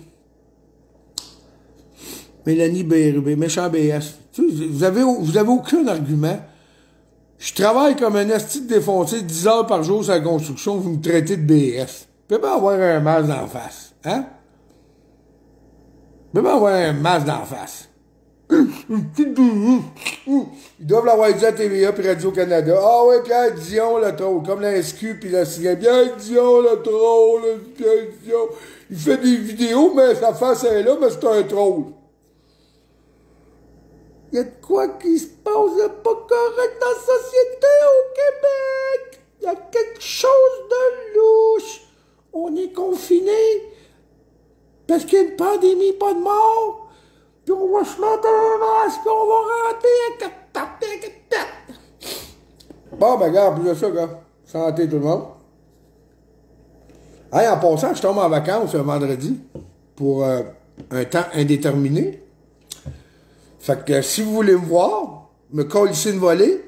Mélanie BRB, méchant BS. Vous avez aucun argument. Je travaille comme un esti de défoncé 10 heures par jour sur la construction, vous me traitez de BS. Vous pouvez pas avoir un masque d'en face. Hein? Vous pouvez pas avoir un masque d'en face. Ils doivent l'avoir dit à TVA puis Radio-Canada. Ah ouais, Pierre Dion, le troll. Comme la SQ puis la CIA. Pierre Dion, le troll. Pierre Dion. Il fait des vidéos, mais sa face est là, mais c'est un troll. Il y a de quoi qui se passe de pas correct dans la société au Québec. Il y a quelque chose de louche. On est confiné parce qu'il y a une pandémie, pas de mort. Puis on va se mettre un masque, puis on va rentrer. Bon, ben, regarde, plus de ça, gars. Santé tout le monde. Hey, en passant, je tombe en vacances un vendredi pour un temps indéterminé. Fait que si vous voulez me voir, me colisser une volée,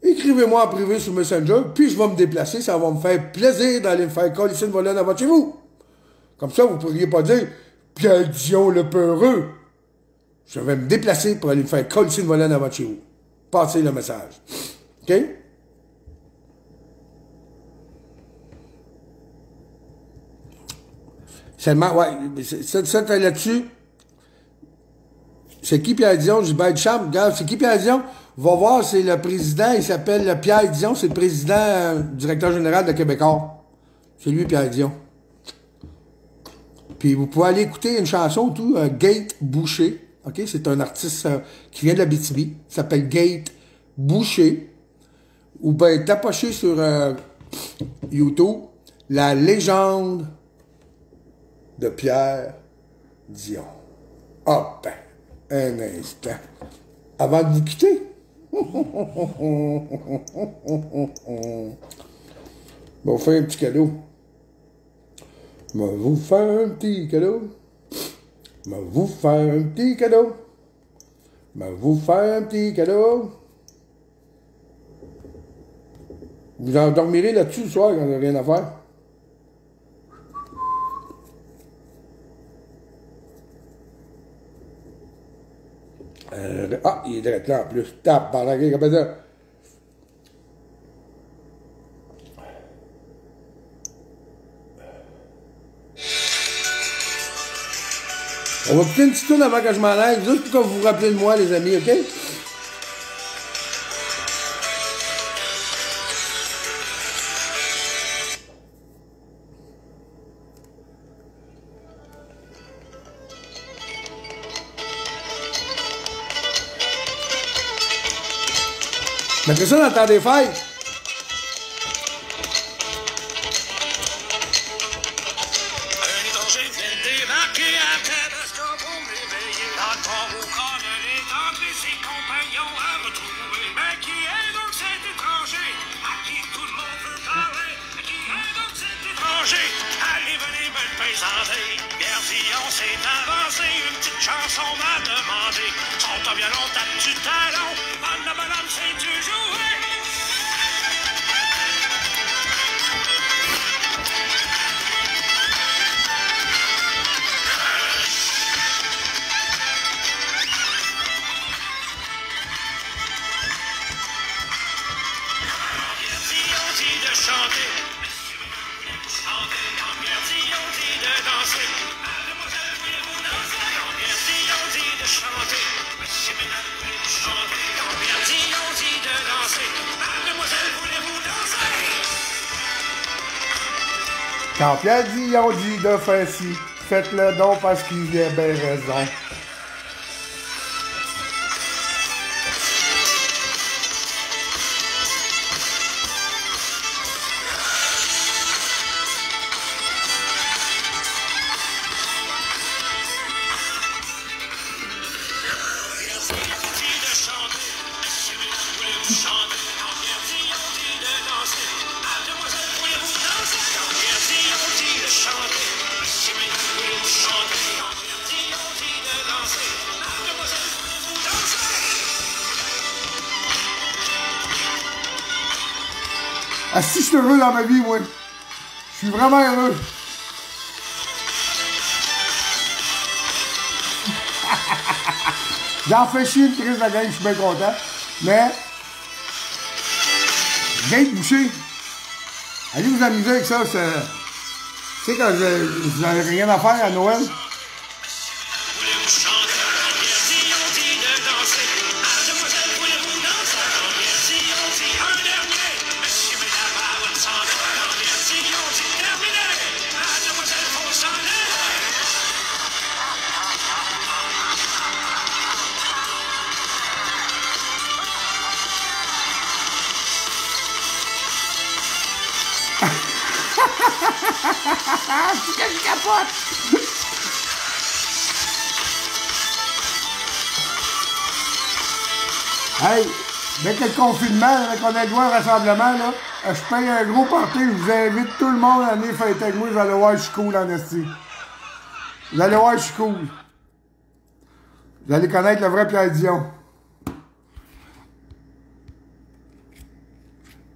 écrivez-moi en privé sur Messenger, puis je vais me déplacer. Ça va me faire plaisir d'aller me faire colisser une volée devant chez vous. Comme ça, vous ne pourriez pas dire Pierre Dion le peureux. Je vais me déplacer pour aller me faire coller une volée avant de chez vous. Passez le message. OK? Seulement, ouais, ça là-dessus. C'est qui Pierre Dion? Je vais être chambre. Regarde, c'est qui Pierre Dion? Va voir, c'est le président, il s'appelle Pierre Dion, c'est le président, directeur général de Québécois. C'est lui, Pierre Dion. Puis vous pouvez aller écouter une chanson, tout, Gate Boucher. OK? C'est un artiste qui vient de la BTB. Il s'appelle Gate Boucher. Ou bien tapocher sur YouTube la légende de Pierre Dion. Ah ben, un instant. Avant de vous quitter. Bon, faire un petit cadeau. Je vais vous faire un petit cadeau. Je vais vous faire un petit cadeau. Je vais vous faire un petit cadeau. Vous endormirez là-dessus le soir quand vous n'avez rien à faire. Il est direct là en plus. Tape par la gueule, comme ça. On va écouter une petite tourne avant que je m'en aille, juste pour que vous vous rappelez de moi, les amis, OK? Mettez ça dans le temps des fêtes. Allez, venez me le présenter. Pierre Dion s'est avancé, une petite chanson m'a demandé. Son top violon tape du talon, bonhomme, sais-tu jouer? Pierre Dion dit de chanter. Quand Pierre Dion dit de faire ci, faites-le donc parce qu'il a bien raison. Ah, si je suis heureux dans ma vie, moi. Je suis vraiment heureux. J'en fais chier une crise de gang, je suis bien content. Mais, Gate Boucher, allez vous amuser avec ça. Tu sais, quand vous n'avez rien à faire à Noël. C'est que je capote! Hey, dès que le confinement, dès qu'on a le droit au rassemblement, là, je paye un gros party, je vous invite tout le monde à venir fêter avec moi, vous allez voir, je suis cool en esti. Vous allez voir, je suis cool. Vous allez connaître le vrai Pierre Dion.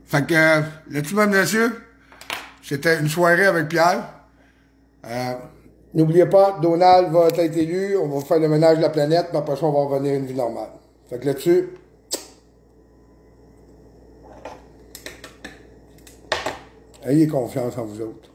Fait que, là-dessus, mesdames et messieurs, c'était une soirée avec Pierre. N'oubliez pas, Donald va être élu, on va faire le ménage de la planète, puis après ça, on va revenir à une vie normale. Fait que là-dessus, ayez confiance en vous autres.